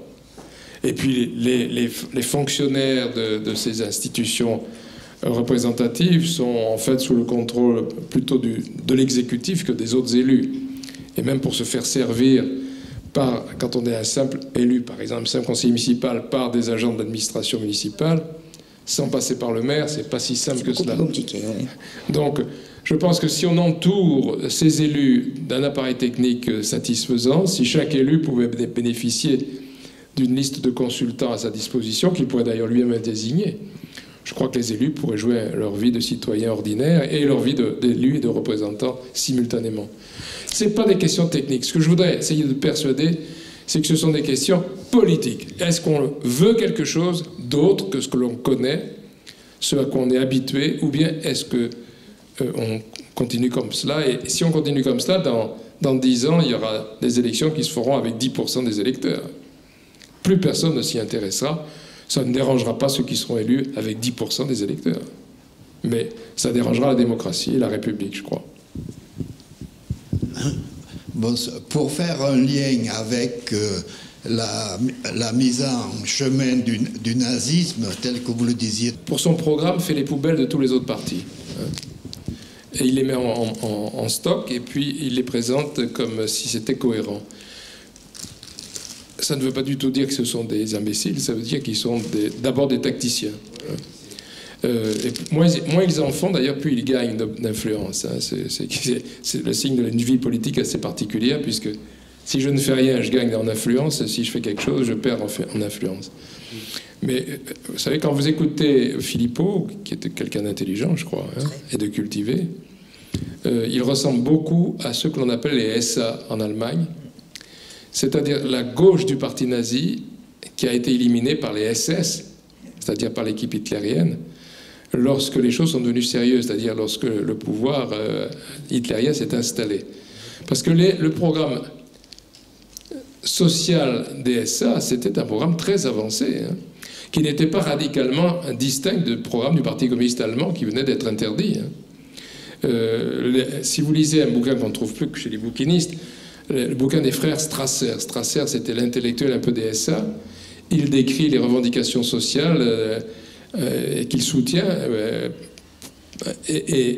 Et puis les fonctionnaires de ces institutions représentatives sont en fait sous le contrôle plutôt de l'exécutif que des autres élus. Et même pour se faire servir quand on est un simple élu, par exemple, un simple conseiller municipal, par des agents de l'administration municipale, sans passer par le maire, c'est pas si simple que cela. C'est compliqué, oui. Donc, je pense que si on entoure ces élus d'un appareil technique satisfaisant, si chaque élu pouvait bénéficier d'une liste de consultants à sa disposition, qu'il pourrait d'ailleurs lui-même désigner, je crois que les élus pourraient jouer leur vie de citoyens ordinaires et leur vie d'élus et de représentants simultanément. Ce n'est pas des questions techniques. Ce que je voudrais essayer de persuader, c'est que ce sont des questions politiques. Est-ce qu'on veut quelque chose d'autre que ce que l'on connaît, ce à quoi on est habitué, ou bien est-ce qu'on continue comme cela? Et si on continue comme cela, dans 10 ans, il y aura des élections qui se feront avec 10% des électeurs. Plus personne ne s'y intéressera. Ça ne dérangera pas ceux qui seront élus avec 10% des électeurs. Mais ça dérangera la démocratie et la République, je crois. Bon, pour faire un lien avec la mise en chemin du nazisme, tel que vous le disiez. Pour son programme, fait les poubelles de tous les autres partis. Et il les met en stock et puis il les présente comme si c'était cohérent. Ça ne veut pas du tout dire que ce sont des imbéciles, ça veut dire qu'ils sont d'abord des tacticiens. Et moins ils en font, d'ailleurs, plus ils gagnent d'influence. Hein. C'est le signe d'une vie politique assez particulière, puisque si je ne fais rien, je gagne en influence, si je fais quelque chose, je perds en influence. Mais vous savez, quand vous écoutez Philippot, qui était quelqu'un d'intelligent, je crois, hein, et de cultivé, il ressemble beaucoup à ceux que l'on appelle les SA en Allemagne, c'est-à-dire la gauche du parti nazi qui a été éliminée par les SS, c'est-à-dire par l'équipe hitlérienne, lorsque les choses sont devenues sérieuses, c'est-à-dire lorsque le pouvoir hitlérien s'est installé. Parce que le programme social des SA, c'était un programme très avancé, hein, qui n'était pas radicalement distinct du programme du Parti communiste allemand qui venait d'être interdit. Hein. Si vous lisez un bouquin qu'on ne trouve plus que chez les bouquinistes, le bouquin des frères Strasser. Strasser, c'était l'intellectuel un peu des SA. Il décrit les revendications sociales qu'il soutient. Et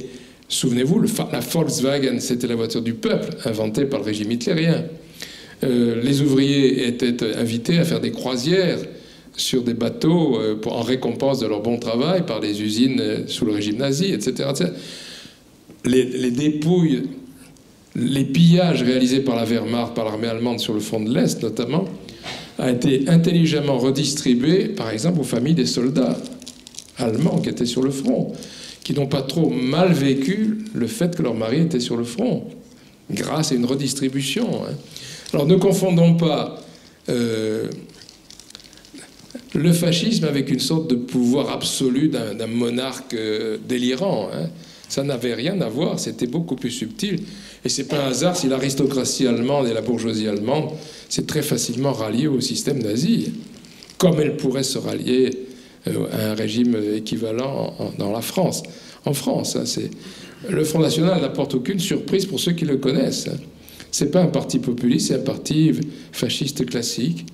souvenez-vous, la Volkswagen, c'était la voiture du peuple, inventée par le régime hitlérien. Les ouvriers étaient invités à faire des croisières sur des bateaux en récompense de leur bon travail par les usines sous le régime nazi, etc. etc. Les dépouilles, les pillages réalisés par la Wehrmacht, par l'armée allemande sur le front de l'Est notamment, a été intelligemment redistribué, par exemple, aux familles des soldats allemands qui étaient sur le front, qui n'ont pas trop mal vécu le fait que leur mari était sur le front, grâce à une redistribution. Hein. Alors ne confondons pas le fascisme avec une sorte de pouvoir absolu d'un monarque délirant. Hein. Ça n'avait rien à voir, c'était beaucoup plus subtil. Et c'est pas un hasard si l'aristocratie allemande et la bourgeoisie allemande s'est très facilement ralliée au système nazi, comme elle pourrait se rallier à un régime équivalent dans la France. En France, hein, le Front National n'apporte aucune surprise pour ceux qui le connaissent. Hein. C'est pas un parti populiste, c'est un parti fasciste classique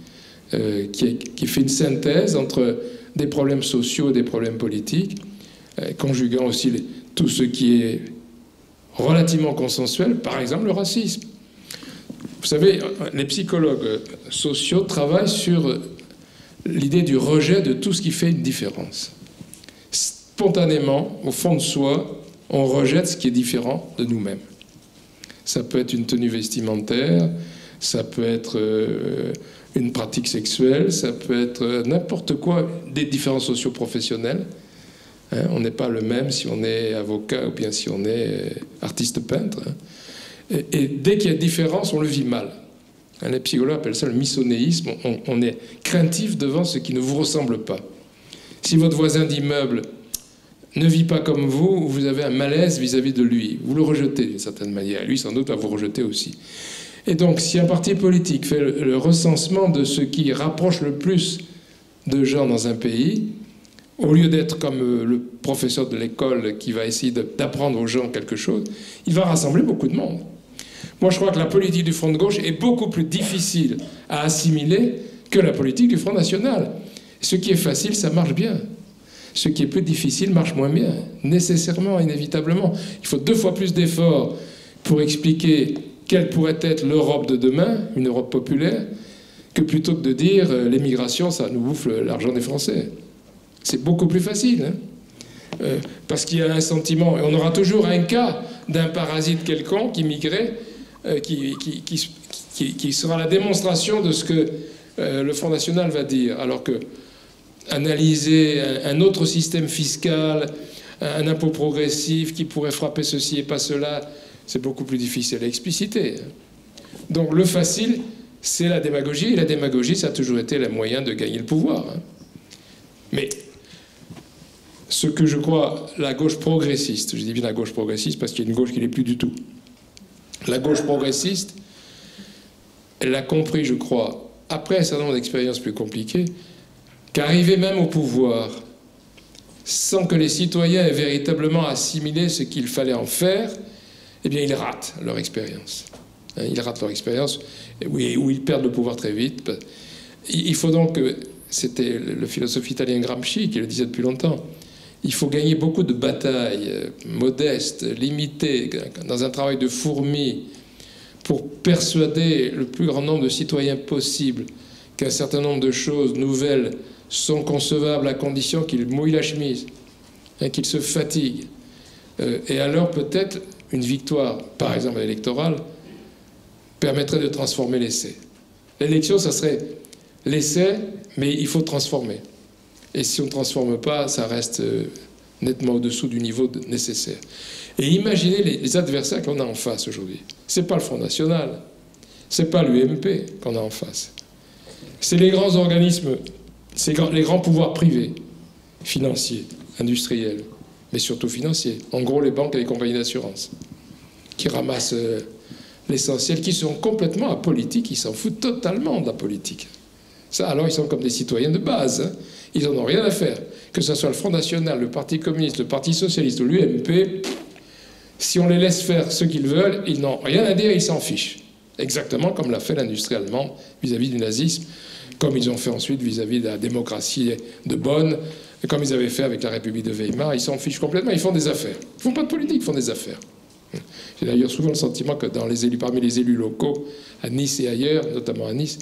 qui fait une synthèse entre des problèmes sociaux et des problèmes politiques, conjuguant aussi tout ce qui est relativement consensuel, par exemple le racisme. Vous savez, les psychologues sociaux travaillent sur l'idée du rejet de tout ce qui fait une différence. Spontanément, au fond de soi, on rejette ce qui est différent de nous-mêmes. Ça peut être une tenue vestimentaire, ça peut être une pratique sexuelle, ça peut être n'importe quoi, des différences socio-professionnelles. Hein, on n'est pas le même si on est avocat ou bien si on est artiste peintre. Hein. Et dès qu'il y a différence, on le vit mal. Hein, les psychologues appellent ça le misonéisme. On est craintif devant ce qui ne vous ressemble pas. Si votre voisin d'immeuble ne vit pas comme vous, vous avez un malaise vis-à-vis de lui. Vous le rejetez d'une certaine manière. Lui, sans doute, va vous rejeter aussi. Et donc, si un parti politique fait le recensement de ce qui rapproche le plus de gens dans un pays, au lieu d'être comme le professeur de l'école qui va essayer d'apprendre aux gens quelque chose, il va rassembler beaucoup de monde. Moi, je crois que la politique du Front de gauche est beaucoup plus difficile à assimiler que la politique du Front national. Ce qui est facile, ça marche bien. Ce qui est plus difficile marche moins bien, nécessairement, inévitablement. Il faut 2 fois plus d'efforts pour expliquer quelle pourrait être l'Europe de demain, une Europe populaire, que plutôt que de dire l'émigration, ça nous bouffe l'argent des Français. C'est beaucoup plus facile, hein, parce qu'il y a un sentiment, et on aura toujours un cas d'un parasite quelconque immigré qui sera la démonstration de ce que le Front National va dire, alors que analyser un autre système fiscal, un impôt progressif qui pourrait frapper ceci et pas cela, c'est beaucoup plus difficile à expliciter. Donc le facile, c'est la démagogie, et la démagogie, ça a toujours été le moyen de gagner le pouvoir. Mais ce que je crois, la gauche progressiste, je dis bien la gauche progressiste parce qu'il y a une gauche qui n'est plus du tout. La gauche progressiste, elle a compris, je crois, après un certain nombre d'expériences plus compliquées, qu'arriver même au pouvoir, sans que les citoyens aient véritablement assimilé ce qu'il fallait en faire, eh bien, ils ratent leur expérience. Ils ratent leur expérience, ou ils perdent le pouvoir très vite. Il faut donc, c'était le philosophe italien Gramsci qui le disait depuis longtemps, il faut gagner beaucoup de batailles modestes, limitées, dans un travail de fourmi, pour persuader le plus grand nombre de citoyens possible qu'un certain nombre de choses nouvelles sont concevables à condition qu'ils mouillent la chemise, hein, qu'ils se fatiguent. Et alors peut-être une victoire, par exemple électorale, permettrait de transformer l'essai. L'élection, ça serait l'essai, mais il faut transformer. Et si on ne transforme pas, ça reste nettement au-dessous du niveau nécessaire. Et imaginez les adversaires qu'on a en face aujourd'hui. Ce n'est pas le Front National, ce n'est pas l'UMP qu'on a en face. C'est les grands organismes, c'est les grands pouvoirs privés, financiers, industriels, mais surtout financiers. En gros, les banques et les compagnies d'assurance, qui ramassent l'essentiel, qui sont complètement apolitiques, ils s'en foutent totalement de la politique. Ça, alors, ils sont comme des citoyens de base. Hein. Ils n'en ont rien à faire. Que ce soit le Front National, le Parti communiste, le Parti socialiste ou l'UMP, si on les laisse faire ce qu'ils veulent, ils n'ont rien à dire, ils s'en fichent. Exactement comme l'a fait l'industrie allemande vis-à-vis du nazisme, comme ils ont fait ensuite vis-à-vis de la démocratie de Bonn, et comme ils avaient fait avec la République de Weimar, ils s'en fichent complètement, ils font des affaires. Ils ne font pas de politique, ils font des affaires. J'ai d'ailleurs souvent le sentiment que parmi les élus locaux, à Nice et ailleurs, notamment à Nice,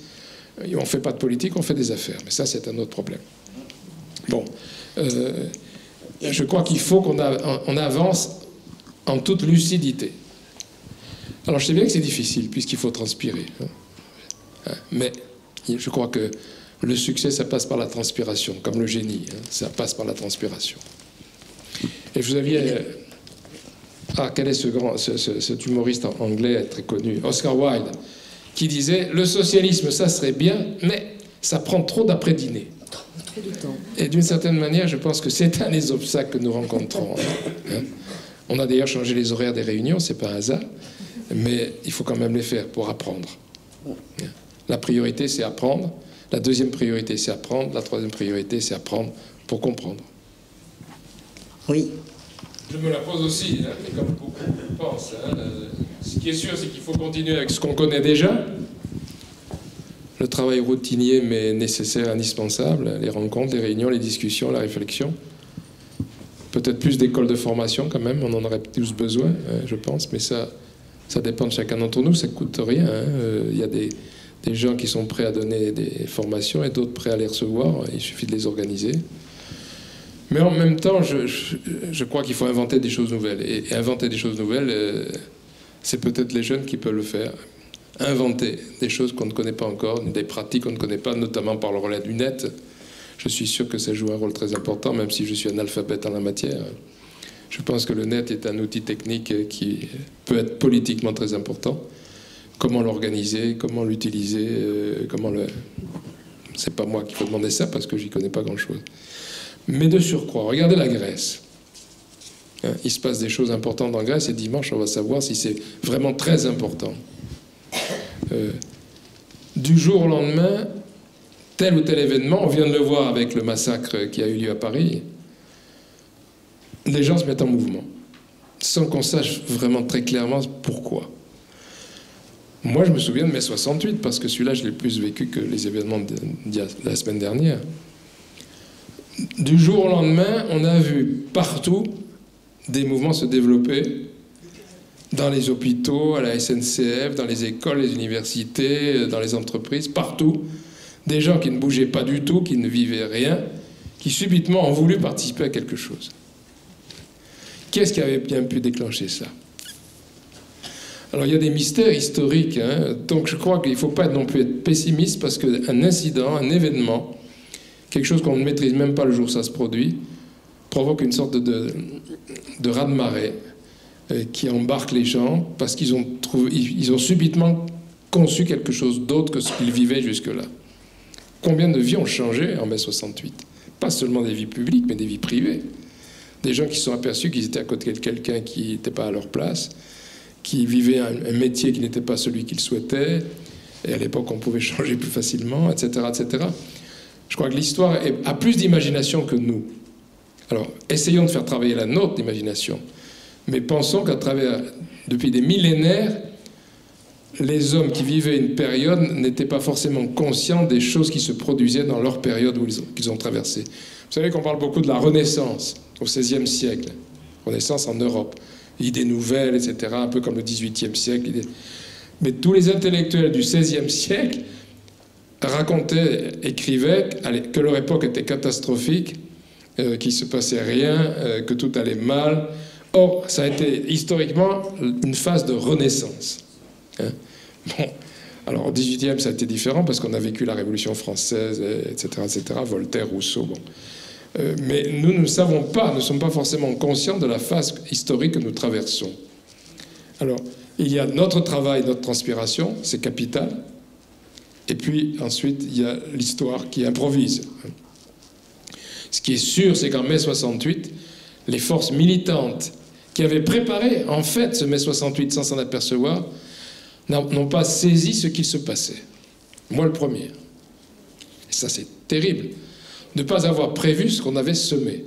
on ne fait pas de politique, on fait des affaires. Mais ça, c'est un autre problème. Bon. Je crois qu'il faut qu'on avance en toute lucidité. Alors, je sais bien que c'est difficile, puisqu'il faut transpirer. Hein. Mais je crois que le succès, ça passe par la transpiration, comme le génie. Hein. Ça passe par la transpiration. Et vous aviez... quel est cet humoriste anglais très connu, Oscar Wilde, qui disait « Le socialisme, ça serait bien, mais ça prend trop d'après-dîner. » Trop de temps. Et d'une certaine manière, je pense que c'est un des obstacles que nous rencontrons. Hein. On a d'ailleurs changé les horaires des réunions, c'est pas un hasard, mais il faut quand même les faire pour apprendre. La priorité, c'est apprendre. La deuxième priorité, c'est apprendre. La troisième priorité, c'est apprendre pour comprendre. Oui. Je me la pose aussi, hein, mais comme beaucoup pensent. Hein, ce qui est sûr, c'est qu'il faut continuer avec ce qu'on connaît déjà. Le travail routinier, mais nécessaire, indispensable. Les rencontres, les réunions, les discussions, la réflexion. Peut-être plus d'écoles de formation quand même, on en aurait tous besoin, hein, je pense. Mais ça dépend de chacun d'entre nous, ça ne coûte rien. Il y a des gens qui sont prêts à donner des formations et d'autres prêts à les recevoir. Il suffit de les organiser. Mais en même temps, je crois qu'il faut inventer des choses nouvelles. Et inventer des choses nouvelles, c'est peut-être les jeunes qui peuvent le faire. Inventer des choses qu'on ne connaît pas encore, des pratiques qu'on ne connaît pas, notamment par le relais du net. je suis sûr que ça joue un rôle très important, même si je suis analphabète en la matière. Je pense que le net est un outil technique qui peut être politiquement très important. Comment l'organiser, comment l'utiliser, comment le... C'est pas moi qu'il faut demander ça parce que j'y connais pas grand-chose. Mais de surcroît, regardez la Grèce. Hein, il se passe des choses importantes en Grèce et dimanche, on va savoir si c'est vraiment très important. Du jour au lendemain, tel ou tel événement, on vient de le voir avec le massacre qui a eu lieu à Paris, les gens se mettent en mouvement, sans qu'on sache vraiment très clairement pourquoi. Moi, je me souviens de mai 68, parce que celui-là, je l'ai plus vécu que les événements de la semaine dernière. Du jour au lendemain, on a vu partout des mouvements se développer, dans les hôpitaux, à la SNCF, dans les écoles, les universités, dans les entreprises, partout. Des gens qui ne bougeaient pas du tout, qui ne vivaient rien, qui subitement ont voulu participer à quelque chose. Qu'est-ce qui avait bien pu déclencher ça? Alors il y a des mystères historiques, hein, donc je crois qu'il ne faut pas non plus être pessimiste parce qu'un incident, un événement, quelque chose qu'on ne maîtrise même pas le jour où ça se produit, provoque une sorte de raz-de-marée qui embarque les gens parce qu'ils ont subitement conçu quelque chose d'autre que ce qu'ils vivaient jusque-là. Combien de vies ont changé en mai 68? Pas seulement des vies publiques, mais des vies privées. Des gens qui se sont aperçus qu'ils étaient à côté de quelqu'un qui n'était pas à leur place, qui vivaient un métier qui n'était pas celui qu'ils souhaitaient, et à l'époque on pouvait changer plus facilement, etc., etc. Je crois que l'histoire a plus d'imagination que nous. Alors, essayons de faire travailler la nôtre d'imagination, mais pensons qu'à travers, depuis des millénaires, les hommes qui vivaient une période n'étaient pas forcément conscients des choses qui se produisaient dans leur période qu'ils ont traversée. Vous savez qu'on parle beaucoup de la Renaissance au XVIe siècle, Renaissance en Europe, idées nouvelles, etc., un peu comme le XVIIIe siècle. Mais tous les intellectuels du XVIe siècle racontaient, écrivaient que leur époque était catastrophique, qu'il ne se passait rien, que tout allait mal. Or, ça a été historiquement une phase de renaissance. Hein? Bon, alors au XVIIIe, ça a été différent parce qu'on a vécu la Révolution française, etc., etc., Voltaire, Rousseau, bon. Mais nous ne savons pas, ne sommes pas forcément conscients de la phase historique que nous traversons. Alors, il y a notre travail, notre transpiration, c'est capital. Et puis, ensuite, il y a l'histoire qui improvise. Ce qui est sûr, c'est qu'en mai 68, les forces militantes qui avaient préparé, en fait, ce mai 68 sans s'en apercevoir, n'ont pas saisi ce qu'il se passait. Moi, le premier. Et ça, c'est terrible. Ne pas avoir prévu ce qu'on avait semé.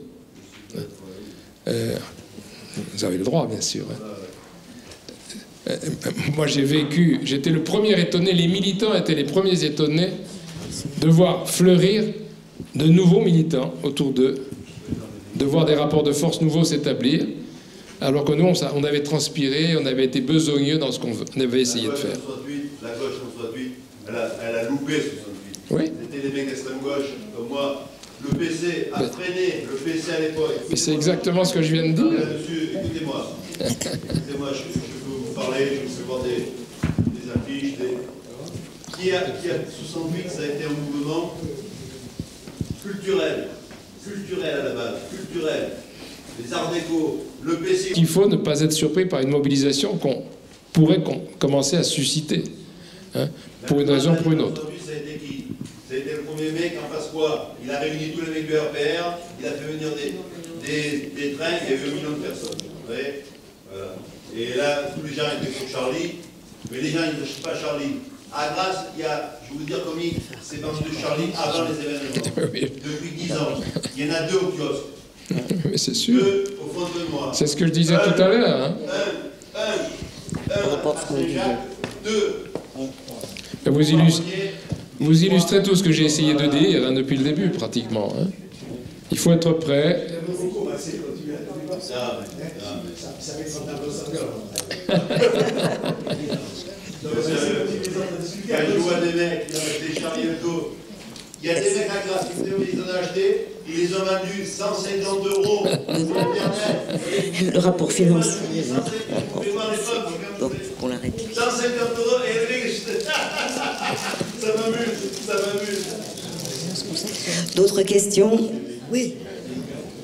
Vous avez le droit, bien sûr. Moi, j'ai vécu, j'étais le premier étonné, les militants étaient les premiers étonnés de voir fleurir de nouveaux militants autour d'eux, de voir des rapports de force nouveaux s'établir, alors que nous, on avait transpiré, on avait été besogneux dans ce qu'on avait essayé de faire. La gauche en 68, elle a loupé 68. Oui. C'était des mecs d'extrême gauche, comme moi. Le PC a freiné, le PC à l'époque. Mais c'est exactement ce que je viens de dire. Écoutez-moi. Écoutez-moi, je peux vous parler, je peux voir des affiches. Qui a 68, ça a été un mouvement culturel. Culturel à la base, culturel. Les arts déco, le PC. Il faut ne pas être surpris par une mobilisation qu'on pourrait commencer à susciter, hein, pour une raison ou pour une autre. Ça a été qui? Ça a été le premier mec en face quoi? Il a réuni tous les mecs du RPR, il a fait venir des trains, il y avait 1 million de personnes. Vous voyez, voilà. Et là, tous les gens étaient sur Charlie, mais les gens ils n'achètent pas Charlie. À Grasse, il y a, je vais vous dire combien c'est vendu de Charlie avant les événements. Oui. Depuis 10 ans. Il y en a 2 au kiosque. Mais c'est sûr. 2 au fond de moi. C'est ce que je disais tout à l'heure. Hein. Un à Saint-Jacques, 2. Vous illustrez tout ce que j'ai essayé de dire, hein, depuis le début, pratiquement. Hein. Il faut être prêt. Quand je vois des mecs qui ont des Charlie Hebdo, il y a des mecs à Grasse qui ils en ont acheté, ils les ont vendus 150 € sur Internet. Le rapport financier. Donc, on l'arrête. 150 € et les mecs, ça m'amuse, ça m'amuse. D'autres questions? Oui.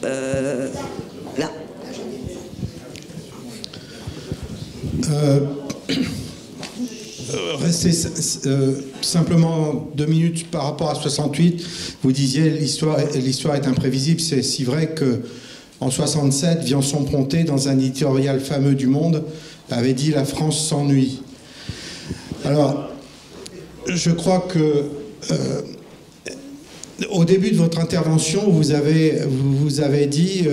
Là. Restez simplement 2 minutes par rapport à 68. Vous disiez l'histoire est imprévisible. C'est si vrai que en 67, Viançon-Pontet, dans un éditorial fameux du Monde, avait dit « La France s'ennuie ». Alors, je crois que au début de votre intervention, vous avez dit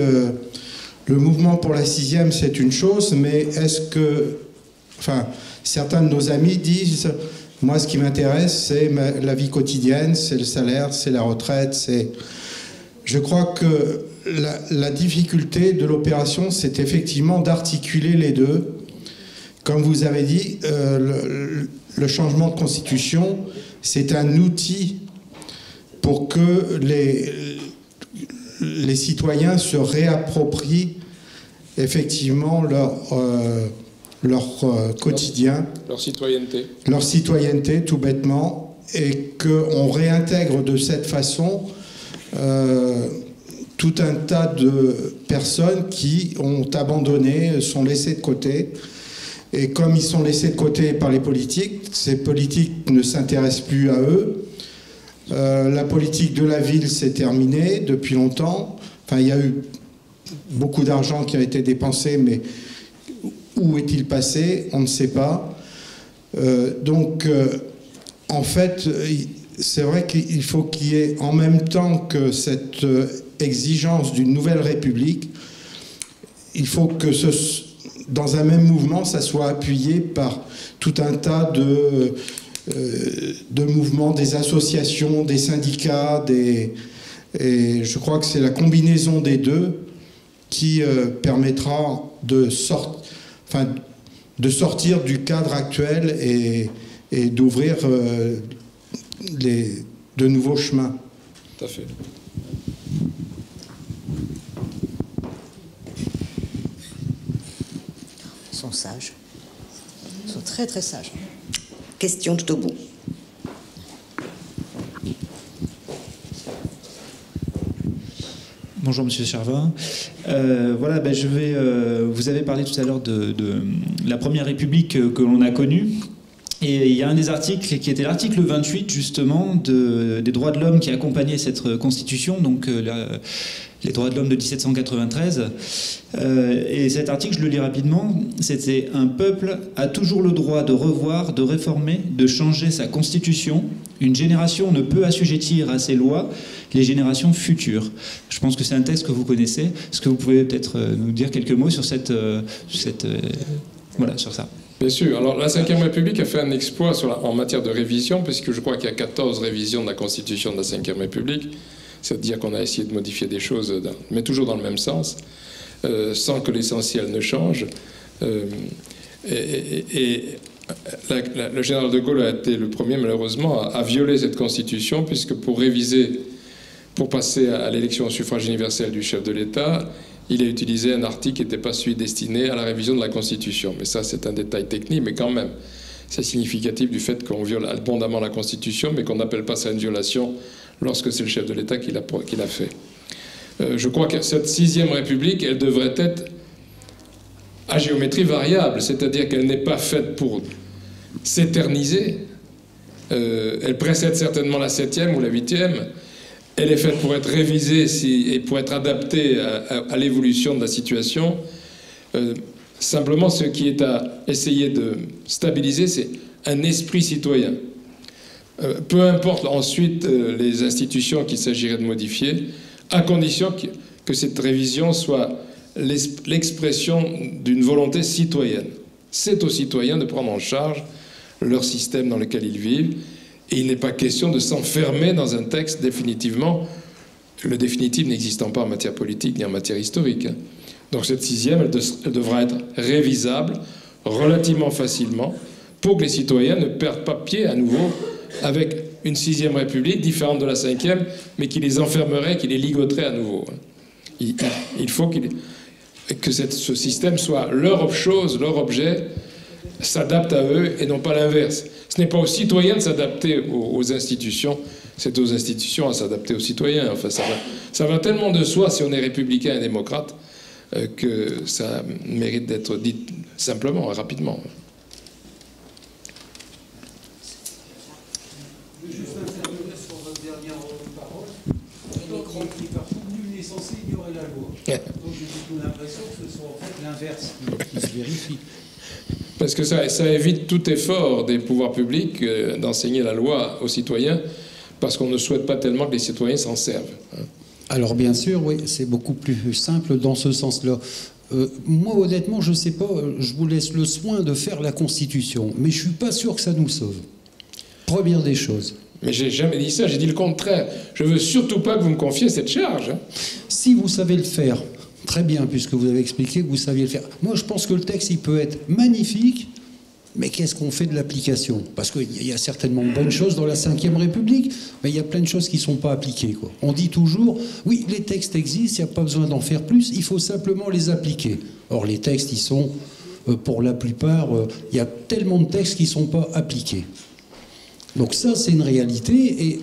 le mouvement pour la 6e, c'est une chose, mais est-ce que... Enfin, certains de nos amis disent « Moi, ce qui m'intéresse, c'est la vie quotidienne, c'est le salaire, c'est la retraite, c'est... » Je crois que la difficulté de l'opération, c'est effectivement d'articuler les deux. Comme vous avez dit, le changement de constitution, c'est un outil pour que les citoyens se réapproprient effectivement leur quotidien. Leur citoyenneté. Leur citoyenneté, tout bêtement, et qu'on réintègre de cette façon tout un tas de personnes qui ont abandonné, sont laissées de côté. Et comme ils sont laissés de côté par les politiques, ces politiques ne s'intéressent plus à eux. La politique de la ville s'est terminée depuis longtemps. Enfin, il y a eu beaucoup d'argent qui a été dépensé, mais où est-il passé? On ne sait pas. En fait, c'est vrai qu'il faut qu'il y ait, en même temps que cette exigence d'une nouvelle République, il faut que dans un même mouvement, ça soit appuyé par tout un tas de mouvements, des associations, des syndicats, et je crois que c'est la combinaison des deux qui permettra de sortir du cadre actuel et d'ouvrir de nouveaux chemins. Tout à fait. Ils sont sages. Ils sont très très sages. Question tout au bout. Bonjour Monsieur Charvin. Voilà, vous avez parlé tout à l'heure de la Première République que l'on a connue. Et il y a un des articles qui était l'article 28 justement des droits de l'homme qui accompagnait cette constitution, donc les droits de l'homme de 1793. Et cet article, je le lis rapidement, c'était « Un peuple a toujours le droit de revoir, de réformer, de changer sa constitution. Une génération ne peut assujettir à ses lois les générations futures. » Je pense que c'est un texte que vous connaissez. Est-ce que vous pouvez peut-être nous dire quelques mots sur sur ça? Bien sûr. Alors, la Ve République a fait un exploit en matière de révision, puisque je crois qu'il y a 14 révisions de la Constitution de la Ve République. C'est-à-dire qu'on a essayé de modifier des choses, mais toujours dans le même sens, sans que l'essentiel ne change. Le général de Gaulle a été le premier, malheureusement, à violer cette Constitution, puisque pour passer à l'élection au suffrage universel du chef de l'État, il a utilisé un article qui n'était pas celui destiné à la révision de la Constitution. Mais ça, c'est un détail technique, mais quand même, c'est significatif du fait qu'on viole abondamment la Constitution, mais qu'on n'appelle pas ça une violation lorsque c'est le chef de l'État qui l'a fait. Je crois que cette 6e République, elle devrait être à géométrie variable, c'est-à-dire qu'elle n'est pas faite pour s'éterniser. Elle précède certainement la 7e ou la 8e. Elle est faite pour être révisée et pour être adaptée à l'évolution de la situation. Simplement, ce qui est à essayer de stabiliser, c'est un esprit citoyen. Peu importe ensuite les institutions qu'il s'agirait de modifier, à condition que cette révision soit l'expression d'une volonté citoyenne. C'est aux citoyens de prendre en charge leur système dans lequel ils vivent. Et il n'est pas question de s'enfermer dans un texte définitivement, le définitif n'existant pas en matière politique ni en matière historique. Donc cette 6e, elle devra être révisable relativement facilement pour que les citoyens ne perdent pas pied à nouveau avec une 6e République différente de la 5e, mais qui les enfermerait, qui les ligoterait à nouveau. Il faut que ce système soit leur chose, leur objet, s'adapte à eux et non pas l'inverse. Ce n'est pas aux citoyens de s'adapter aux institutions, C'est aux institutions à s'adapter aux citoyens. Enfin, ça va tellement de soi si on est républicain et démocrate que ça mérite d'être dit simplement et rapidement. Juste intervenir sur votre dernière parole. Nul n'est censé ignorer la loi. Donc j'ai plutôt l'impression que ce soit en fait l'inverse qui se vérifie. Parce que ça évite tout effort des pouvoirs publics d'enseigner la loi aux citoyens, parce qu'on ne souhaite pas tellement que les citoyens s'en servent. Alors bien sûr, oui, c'est beaucoup plus simple dans ce sens-là. Moi, honnêtement, je ne sais pas, je vous laisse le soin de faire la Constitution, mais je ne suis pas sûr que ça nous sauve. Première des choses. Mais j'ai jamais dit ça, j'ai dit le contraire. Je veux surtout pas que vous me confiez cette charge. Si vous savez le faire, très bien, puisque vous avez expliqué que vous saviez le faire. Moi, je pense que le texte, il peut être magnifique, mais qu'est-ce qu'on fait de l'application? Parce qu'il y a certainement de bonnes choses dans la Ve République, mais il y a plein de choses qui ne sont pas appliquées, quoi. On dit toujours, oui, les textes existent, il n'y a pas besoin d'en faire plus, il faut simplement les appliquer. Or, les textes, ils sont, pour la plupart, il y a tellement de textes qui ne sont pas appliqués. Donc ça, c'est une réalité, et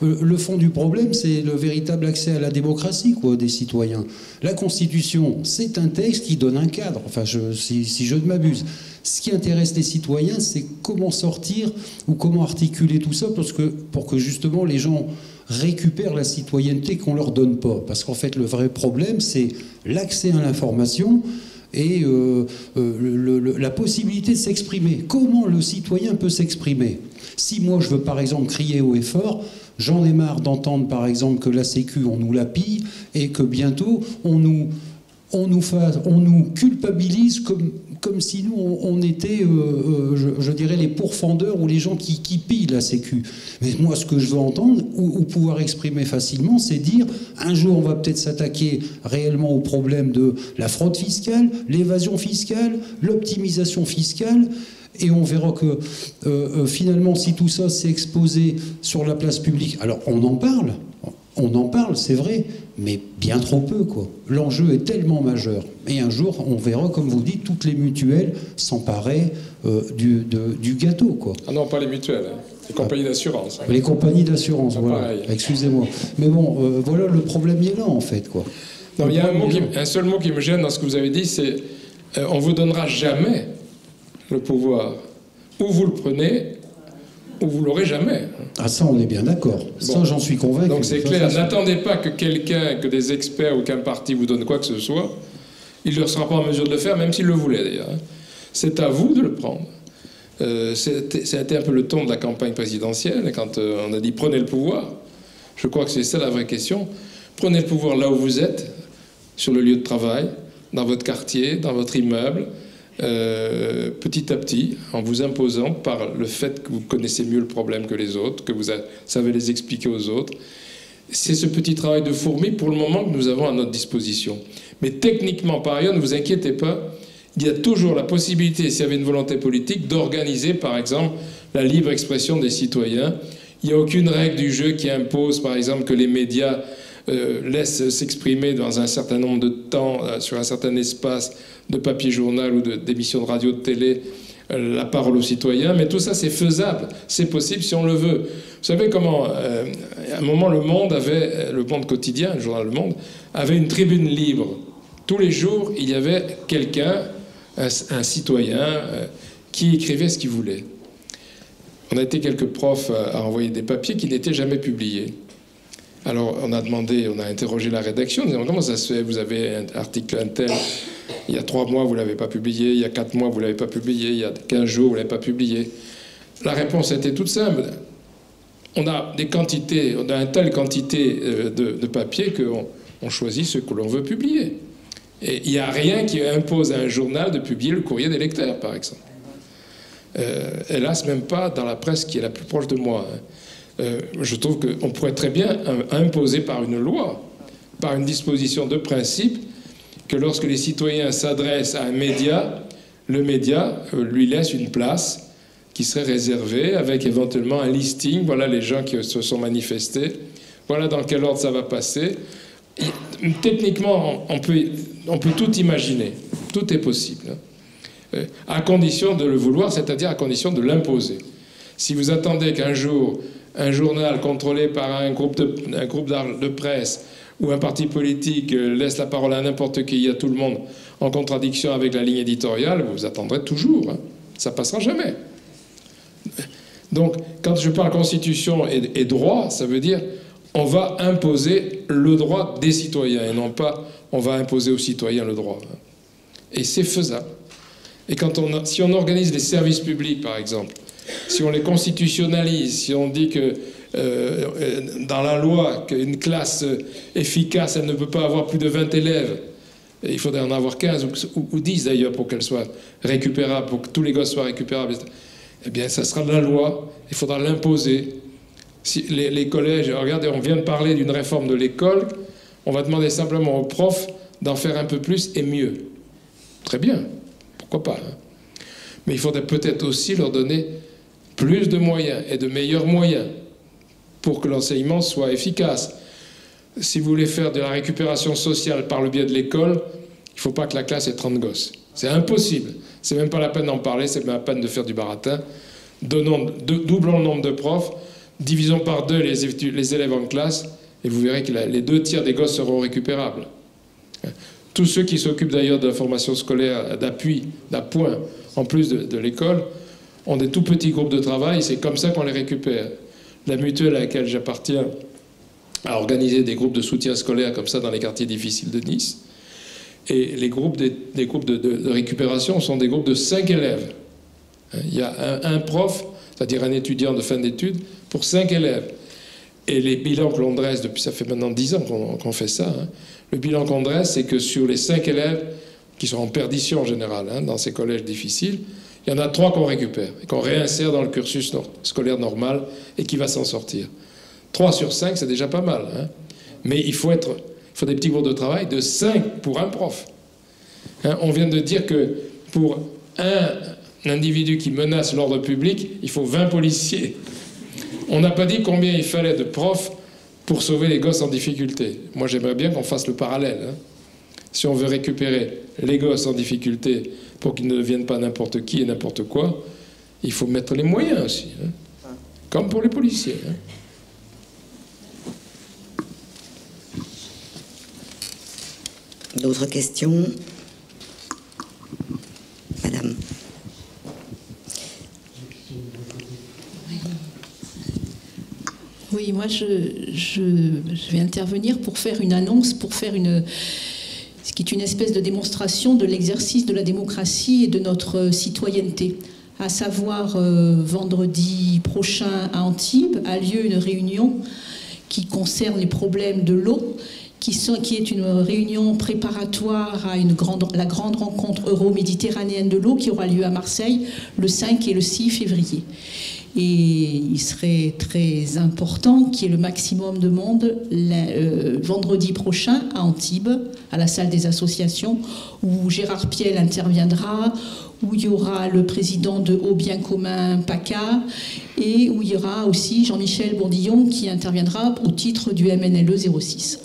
le fond du problème, c'est le véritable accès à la démocratie, quoi, des citoyens. La Constitution, c'est un texte qui donne un cadre, enfin, si je ne m'abuse. Ce qui intéresse les citoyens, c'est comment sortir ou comment articuler tout ça pour que justement les gens récupèrent la citoyenneté qu'on ne leur donne pas. Parce qu'en fait, le vrai problème, c'est l'accès à l'information et la possibilité de s'exprimer. Comment le citoyen peut s'exprimer? Si moi, je veux par exemple crier haut et fort, j'en ai marre d'entendre par exemple que la Sécu, on nous la pille et que bientôt on nous culpabilise comme si nous, on était, je dirais, les pourfendeurs ou les gens qui pillent la Sécu. Mais moi, ce que je veux entendre, ou pouvoir exprimer facilement, c'est dire, un jour, on va peut-être s'attaquer réellement au problème de la fraude fiscale, l'évasion fiscale, l'optimisation fiscale, et on verra que, finalement, si tout ça s'est exposé sur la place publique, alors on en parle, c'est vrai, mais bien trop peu, quoi. L'enjeu est tellement majeur. Et un jour, on verra, comme vous dites, toutes les mutuelles s'emparer du gâteau, quoi. Ah non, pas les mutuelles, hein. Les compagnies d'assurance. Hein. Les compagnies d'assurance, voilà. Pareil. Excusez-moi. Mais bon, voilà, le problème y est là, en fait, quoi. Non, il y a un seul mot qui me gêne dans ce que vous avez dit, c'est on vous donnera jamais le pouvoir. Ou vous le prenez, ou vous l'aurez jamais. Ah, ça, on est bien d'accord. Bon. Ça, j'en suis convaincu. Donc c'est clair, n'attendez pas que quelqu'un, que des experts ou qu'un parti vous donne quoi que ce soit. Il ne sera pas en mesure de le faire, même s'il le voulait d'ailleurs. C'est à vous de le prendre. C'était un peu le ton de la campagne présidentielle, quand on a dit « prenez le pouvoir ». Je crois que c'est ça la vraie question. Prenez le pouvoir là où vous êtes, sur le lieu de travail, dans votre quartier, dans votre immeuble, petit à petit, en vous imposant par le fait que vous connaissez mieux le problème que les autres, que vous savez les expliquer aux autres. C'est ce petit travail de fourmi pour le moment que nous avons à notre disposition. Mais techniquement, par ailleurs, ne vous inquiétez pas, il y a toujours la possibilité, s'il y avait une volonté politique, d'organiser, par exemple, la libre expression des citoyens. Il n'y a aucune règle du jeu qui impose, par exemple, que les médias laissent s'exprimer dans un certain nombre de temps, sur un certain espace de papier journal ou d'émissions de radio, de télé, la parole aux citoyens. Mais tout ça, c'est faisable, c'est possible si on le veut. Vous savez comment, à un moment, le Monde quotidien, le journal Le Monde, avait une tribune libre. Tous les jours, il y avait quelqu'un, un citoyen, qui écrivait ce qu'il voulait. On a été quelques profs à envoyer des papiers qui n'étaient jamais publiés. Alors, on a interrogé la rédaction, en disant comment ça se fait, vous avez un article un tel, il y a 3 mois, vous ne l'avez pas publié, il y a 4 mois, vous ne l'avez pas publié, il y a 15 jours, vous ne l'avez pas publié. La réponse était toute simple. On a une telle quantité de papier qu'on choisit ce que l'on veut publier. Et il n'y a rien qui impose à un journal de publier le courrier des lecteurs, par exemple. Hélas, même pas dans la presse qui est la plus proche de moi. Je trouve qu'on pourrait très bien imposer par une loi, par une disposition de principe, que lorsque les citoyens s'adressent à un média, le média lui laisse une place qui serait réservée, avec éventuellement un listing, voilà les gens qui se sont manifestés, voilà dans quel ordre ça va passer. Techniquement, on peut tout imaginer, tout est possible, à condition de le vouloir, c'est-à-dire à condition de l'imposer. Si vous attendez qu'un jour un journal contrôlé par un groupe de presse ou un parti politique laisse la parole à n'importe qui, à tout le monde, en contradiction avec la ligne éditoriale, vous attendrez toujours. Hein. Ça passera jamais. Donc, quand je parle constitution et droit, ça veut dire on va imposer le droit des citoyens et non pas on va imposer aux citoyens le droit. Et c'est faisable. Et si on organise les services publics, par exemple, si on les constitutionnalise, si on dit que dans la loi qu'une classe efficace, elle ne peut pas avoir plus de 20 élèves, et il faudrait en avoir 15 ou 10 d'ailleurs pour qu'elle soit récupérable, pour que tous les gosses soient récupérables, eh bien ça sera de la loi, il faudra l'imposer. Si les collèges, regardez, on vient de parler d'une réforme de l'école, on va demander simplement aux profs d'en faire un peu plus et mieux. Très bien, pourquoi pas. Hein. Mais il faudrait peut-être aussi leur donner plus de moyens et de meilleurs moyens pour que l'enseignement soit efficace. Si vous voulez faire de la récouperation sociale par le biais de l'école, il ne faut pas que la classe ait 30 gosses. C'est impossible. C'est même pas la peine d'en parler, c'est même la peine de faire du baratin. Doublons le nombre de profs, divisons par 2 les élèves en classe, et vous verrez que les 2 tiers des gosses seront récupérables. Tous ceux qui s'occupent d'ailleurs de la formation scolaire d'appui, d'appoint, en plus de l'école, ont des tout petits groupes de travail, c'est comme ça qu'on les récupère. La mutuelle à laquelle j'appartiens a organisé des groupes de soutien scolaire comme ça dans les quartiers difficiles de Nice. Et les groupes des groupes de récupération sont des groupes de 5 élèves. Il y a un prof, c'est-à-dire un étudiant de fin d'études, pour 5 élèves. Et les bilans que l'on dresse, depuis ça fait maintenant 10 ans qu'on fait ça, hein, le bilan qu'on dresse, c'est que sur les 5 élèves, qui sont en perdition en général, hein, dans ces collèges difficiles, il y en a 3 qu'on récupère et qu'on réinsère dans le cursus scolaire normal et qui va s'en sortir. 3 sur 5, c'est déjà pas mal. Hein. Mais il faut des petits groupes de travail de 5 pour un prof. Hein, on vient de dire que pour un individu qui menace l'ordre public, il faut 20 policiers. On n'a pas dit combien il fallait de profs pour sauver les gosses en difficulté. Moi, j'aimerais bien qu'on fasse le parallèle. Hein. Si on veut récupérer les gosses en difficulté pour qu'ils ne deviennent pas n'importe qui et n'importe quoi, il faut mettre les moyens aussi. Hein. Comme pour les policiers. Hein. D'autres questions? Madame. Oui, moi je vais intervenir pour faire une annonce, ce qui est une espèce de démonstration de l'exercice de la démocratie et de notre citoyenneté. À savoir, vendredi prochain à Antibes a lieu une réunion qui concerne les problèmes de l'eau, qui est une réunion préparatoire à la grande rencontre euro-méditerranéenne de l'eau qui aura lieu à Marseille le 5 et le 6 février. Et il serait très important qu'il y ait le maximum de monde vendredi prochain à Antibes, à la salle des associations, où Gérard Piel interviendra, où il y aura le président de Haut Bien Commun PACA, et où il y aura aussi Jean-Michel Bourdillon qui interviendra au titre du MNLE 06.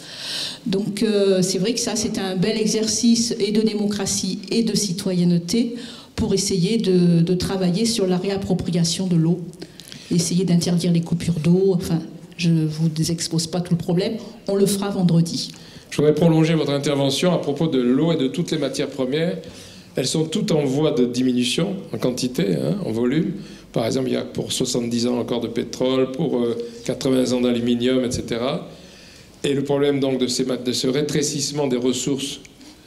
Donc c'est vrai que ça, c'est un bel exercice et de démocratie et de citoyenneté pour essayer de travailler sur la réappropriation de l'eau, essayer d'interdire les coupures d'eau. Enfin, je ne vous expose pas tout le problème, on le fera vendredi. Je voudrais prolonger votre intervention à propos de l'eau et de toutes les matières premières. Elles sont toutes en voie de diminution, en quantité, hein, en volume. Par exemple, il y a pour 70 ans encore de pétrole, pour 80 ans d'aluminium, etc. Et le problème donc de ce rétrécissement des ressources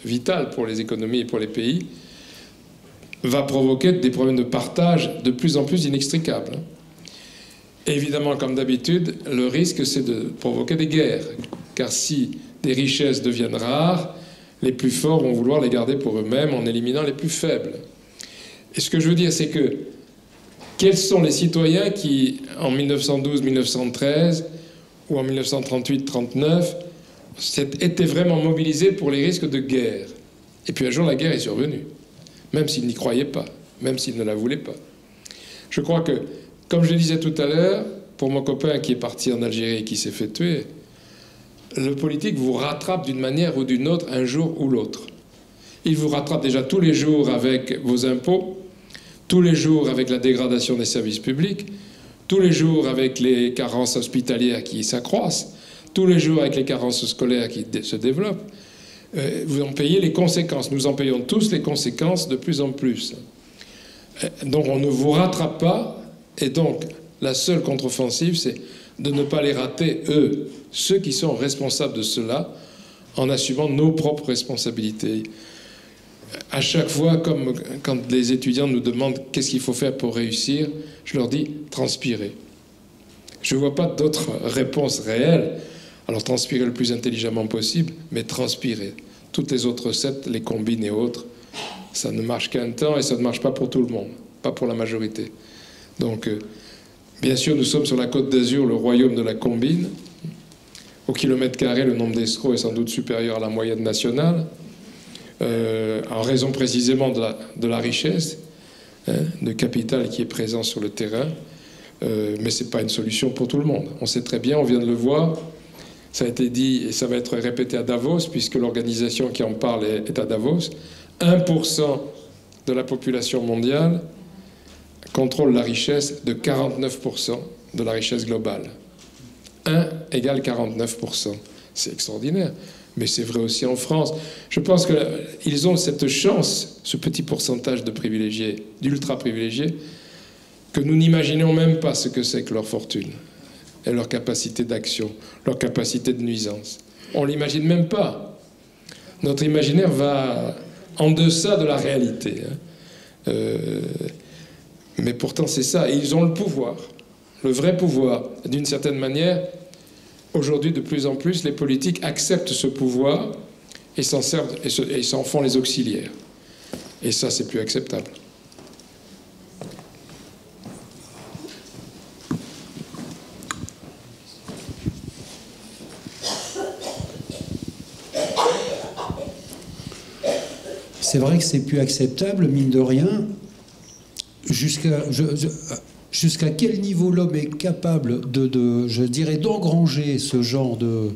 vitales pour les économies et pour les pays va provoquer des problèmes de partage de plus en plus inextricables. Et évidemment, comme d'habitude, le risque, c'est de provoquer des guerres. Car si des richesses deviennent rares, les plus forts vont vouloir les garder pour eux-mêmes en éliminant les plus faibles. Et ce que je veux dire, c'est que quels sont les citoyens qui, en 1912-1913 ou en 1938-39, étaient vraiment mobilisés pour les risques de guerre? Et puis un jour, la guerre est survenue. Même s'ils n'y croyaient pas, même s'ils ne la voulaient pas. Je crois que, comme je le disais tout à l'heure, pour mon copain qui est parti en Algérie et qui s'est fait tuer, le politique vous rattrape d'une manière ou d'une autre, un jour ou l'autre. Il vous rattrape déjà tous les jours avec vos impôts, tous les jours avec la dégradation des services publics, tous les jours avec les carences hospitalières qui s'accroissent, tous les jours avec les carences scolaires qui se développent, vous en payez les conséquences. Nous en payons tous les conséquences de plus en plus. Donc on ne vous rattrape pas, et donc la seule contre-offensive, c'est de ne pas les rater, eux, ceux qui sont responsables de cela, en assumant nos propres responsabilités. À chaque fois, comme quand les étudiants nous demandent qu'est-ce qu'il faut faire pour réussir, je leur dis transpirer. Je ne vois pas d'autres réponses réelles. Alors transpirer le plus intelligemment possible, mais transpirer. Toutes les autres recettes, les combines et autres, ça ne marche qu'un temps et ça ne marche pas pour tout le monde, pas pour la majorité. Donc, bien sûr, nous sommes sur la Côte d'Azur, le royaume de la combine. Au kilomètre carré, le nombre d'escrocs est sans doute supérieur à la moyenne nationale, en raison précisément de la richesse, de capital qui est présent sur le terrain. Mais ce n'est pas une solution pour tout le monde. On sait très bien, on vient de le voir, ça a été dit et ça va être répété à Davos, puisque l'organisation qui en parle est à Davos. 1% de la population mondiale contrôle la richesse de 49% de la richesse globale. 1 égale 49%. C'est extraordinaire. Mais c'est vrai aussi en France. Je pense qu'ils ont cette chance, ce petit pourcentage de privilégiés, d'ultra-privilégiés, que nous n'imaginons même pas ce que c'est que leur fortune et leur capacité d'action, leur capacité de nuisance. On ne l'imagine même pas. Notre imaginaire va en deçà de la réalité. Mais pourtant, c'est ça. Et ils ont le pouvoir, le vrai pouvoir. D'une certaine manière, aujourd'hui, de plus en plus, les politiques acceptent ce pouvoir et s'en servent et s'en font les auxiliaires. Et ça, c'est plus acceptable. C'est vrai que c'est plus acceptable, mine de rien. Jusqu'à quel niveau l'homme est capable je dirais, d'engranger ce genre de...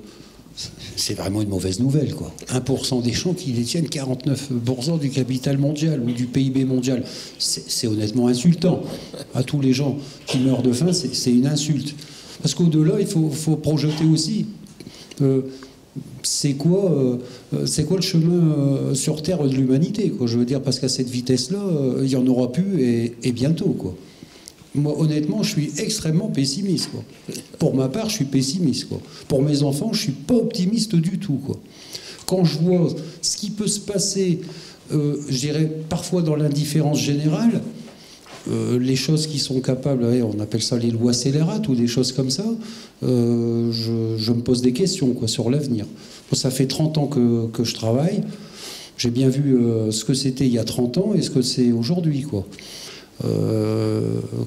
C'est vraiment une mauvaise nouvelle, quoi. 1% des gens qui détiennent 49% du capital mondial ou du PIB mondial. C'est honnêtement insultant. À tous les gens qui meurent de faim, c'est une insulte. Parce qu'au-delà, il faut projeter aussi... c'est quoi le chemin sur Terre de l'humanité, quoi. Je veux dire, parce qu'à cette vitesse-là, il n'y en aura plus et bientôt, quoi. Moi, honnêtement, je suis extrêmement pessimiste, quoi. Pour ma part, je suis pessimiste, quoi. Pour mes enfants, je suis pas optimiste du tout, quoi. Quand je vois ce qui peut se passer, je dirais, parfois dans l'indifférence générale, les choses qui sont capables, on appelle ça les lois scélérates ou des choses comme ça, je me pose des questions, quoi, sur l'avenir. Bon, ça fait 30 ans que je travaille. J'ai bien vu ce que c'était il y a 30 ans et ce que c'est aujourd'hui, quoi.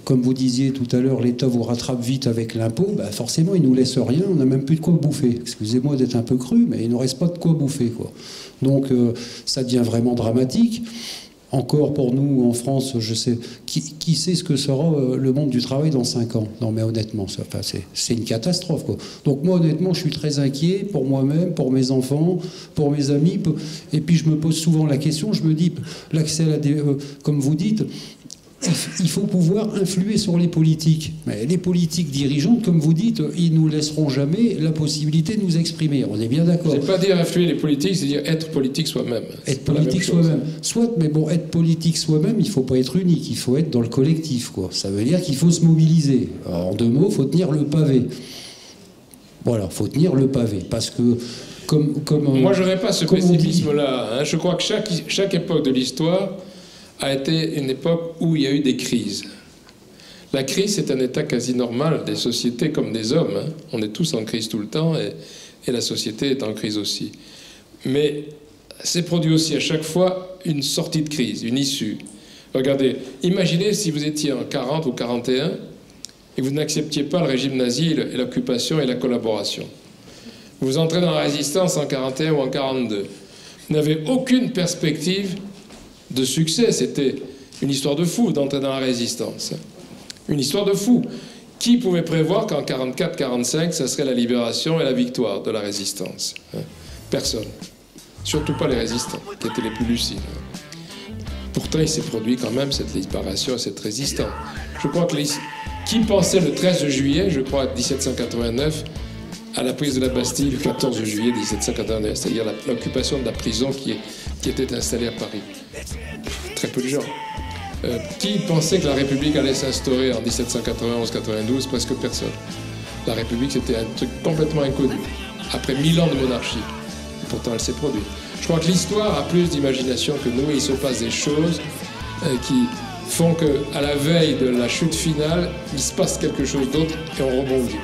Comme vous disiez tout à l'heure, l'État vous rattrape vite avec l'impôt, bah forcément il nous laisse rien, on n'a même plus de quoi bouffer. Excusez-moi d'être un peu cru, mais il ne reste pas de quoi bouffer, quoi. Donc ça devient vraiment dramatique. Encore pour nous en France, je sais, qui sait ce que sera le monde du travail dans 5 ans? Non mais honnêtement, c'est une catastrophe, quoi. Donc moi honnêtement, je suis très inquiet pour moi-même, pour mes enfants, pour mes amis. Et puis je me pose souvent la question, je me dis, l'accès à la comme vous dites, il faut pouvoir influer sur les politiques. Mais les politiques dirigeantes, comme vous dites, ils nous laisseront jamais la possibilité de nous exprimer. On est bien d'accord. C'est pas dire influer les politiques, c'est dire être politique soi-même. Être politique soi-même. Soit, mais bon, être politique soi-même, il faut pas être unique. Il faut être dans le collectif, quoi. Ça veut dire qu'il faut se mobiliser. Alors, en 2 mots, il faut tenir le pavé. Voilà, il faut tenir le pavé. Parce que, moi, je n'aurais pas ce pessimisme-là. Hein. Je crois que chaque époque de l'histoire a été une époque où il y a eu des crises. La crise, c'est un état quasi normal des sociétés comme des hommes. Hein. On est tous en crise tout le temps et la société est en crise aussi. Mais c'est produit aussi à chaque fois une sortie de crise, une issue. Regardez, imaginez si vous étiez en 40 ou 41 et vous n'acceptiez pas le régime nazi et l'occupation et la collaboration. Vous entrez dans la résistance en 41 ou en 42. Vous n'avez aucune perspective de succès. C'était une histoire de fou d'entrer dans la résistance. Une histoire de fou. Qui pouvait prévoir qu'en 44-45, ça serait la libération et la victoire de la résistance? Personne. Surtout pas les résistants, qui étaient les plus lucides. Pourtant, il s'est produit quand même cette libération et cette résistance. Je crois que Qui pensait le 13 juillet, je crois, 1789, à la prise de la Bastille le 14 juillet 1789, c'est-à-dire l'occupation de la prison qui était installée à Paris? Très peu de gens. Qui pensait que la République allait s'instaurer en 1791-92? Presque personne. La République, c'était un truc complètement inconnu, après 1000 ans de monarchie. Et pourtant, elle s'est produite. Je crois que l'histoire a plus d'imagination que nous, et il se passe des choses qui font qu'à la veille de la chute finale, il se passe quelque chose d'autre et on rebondit.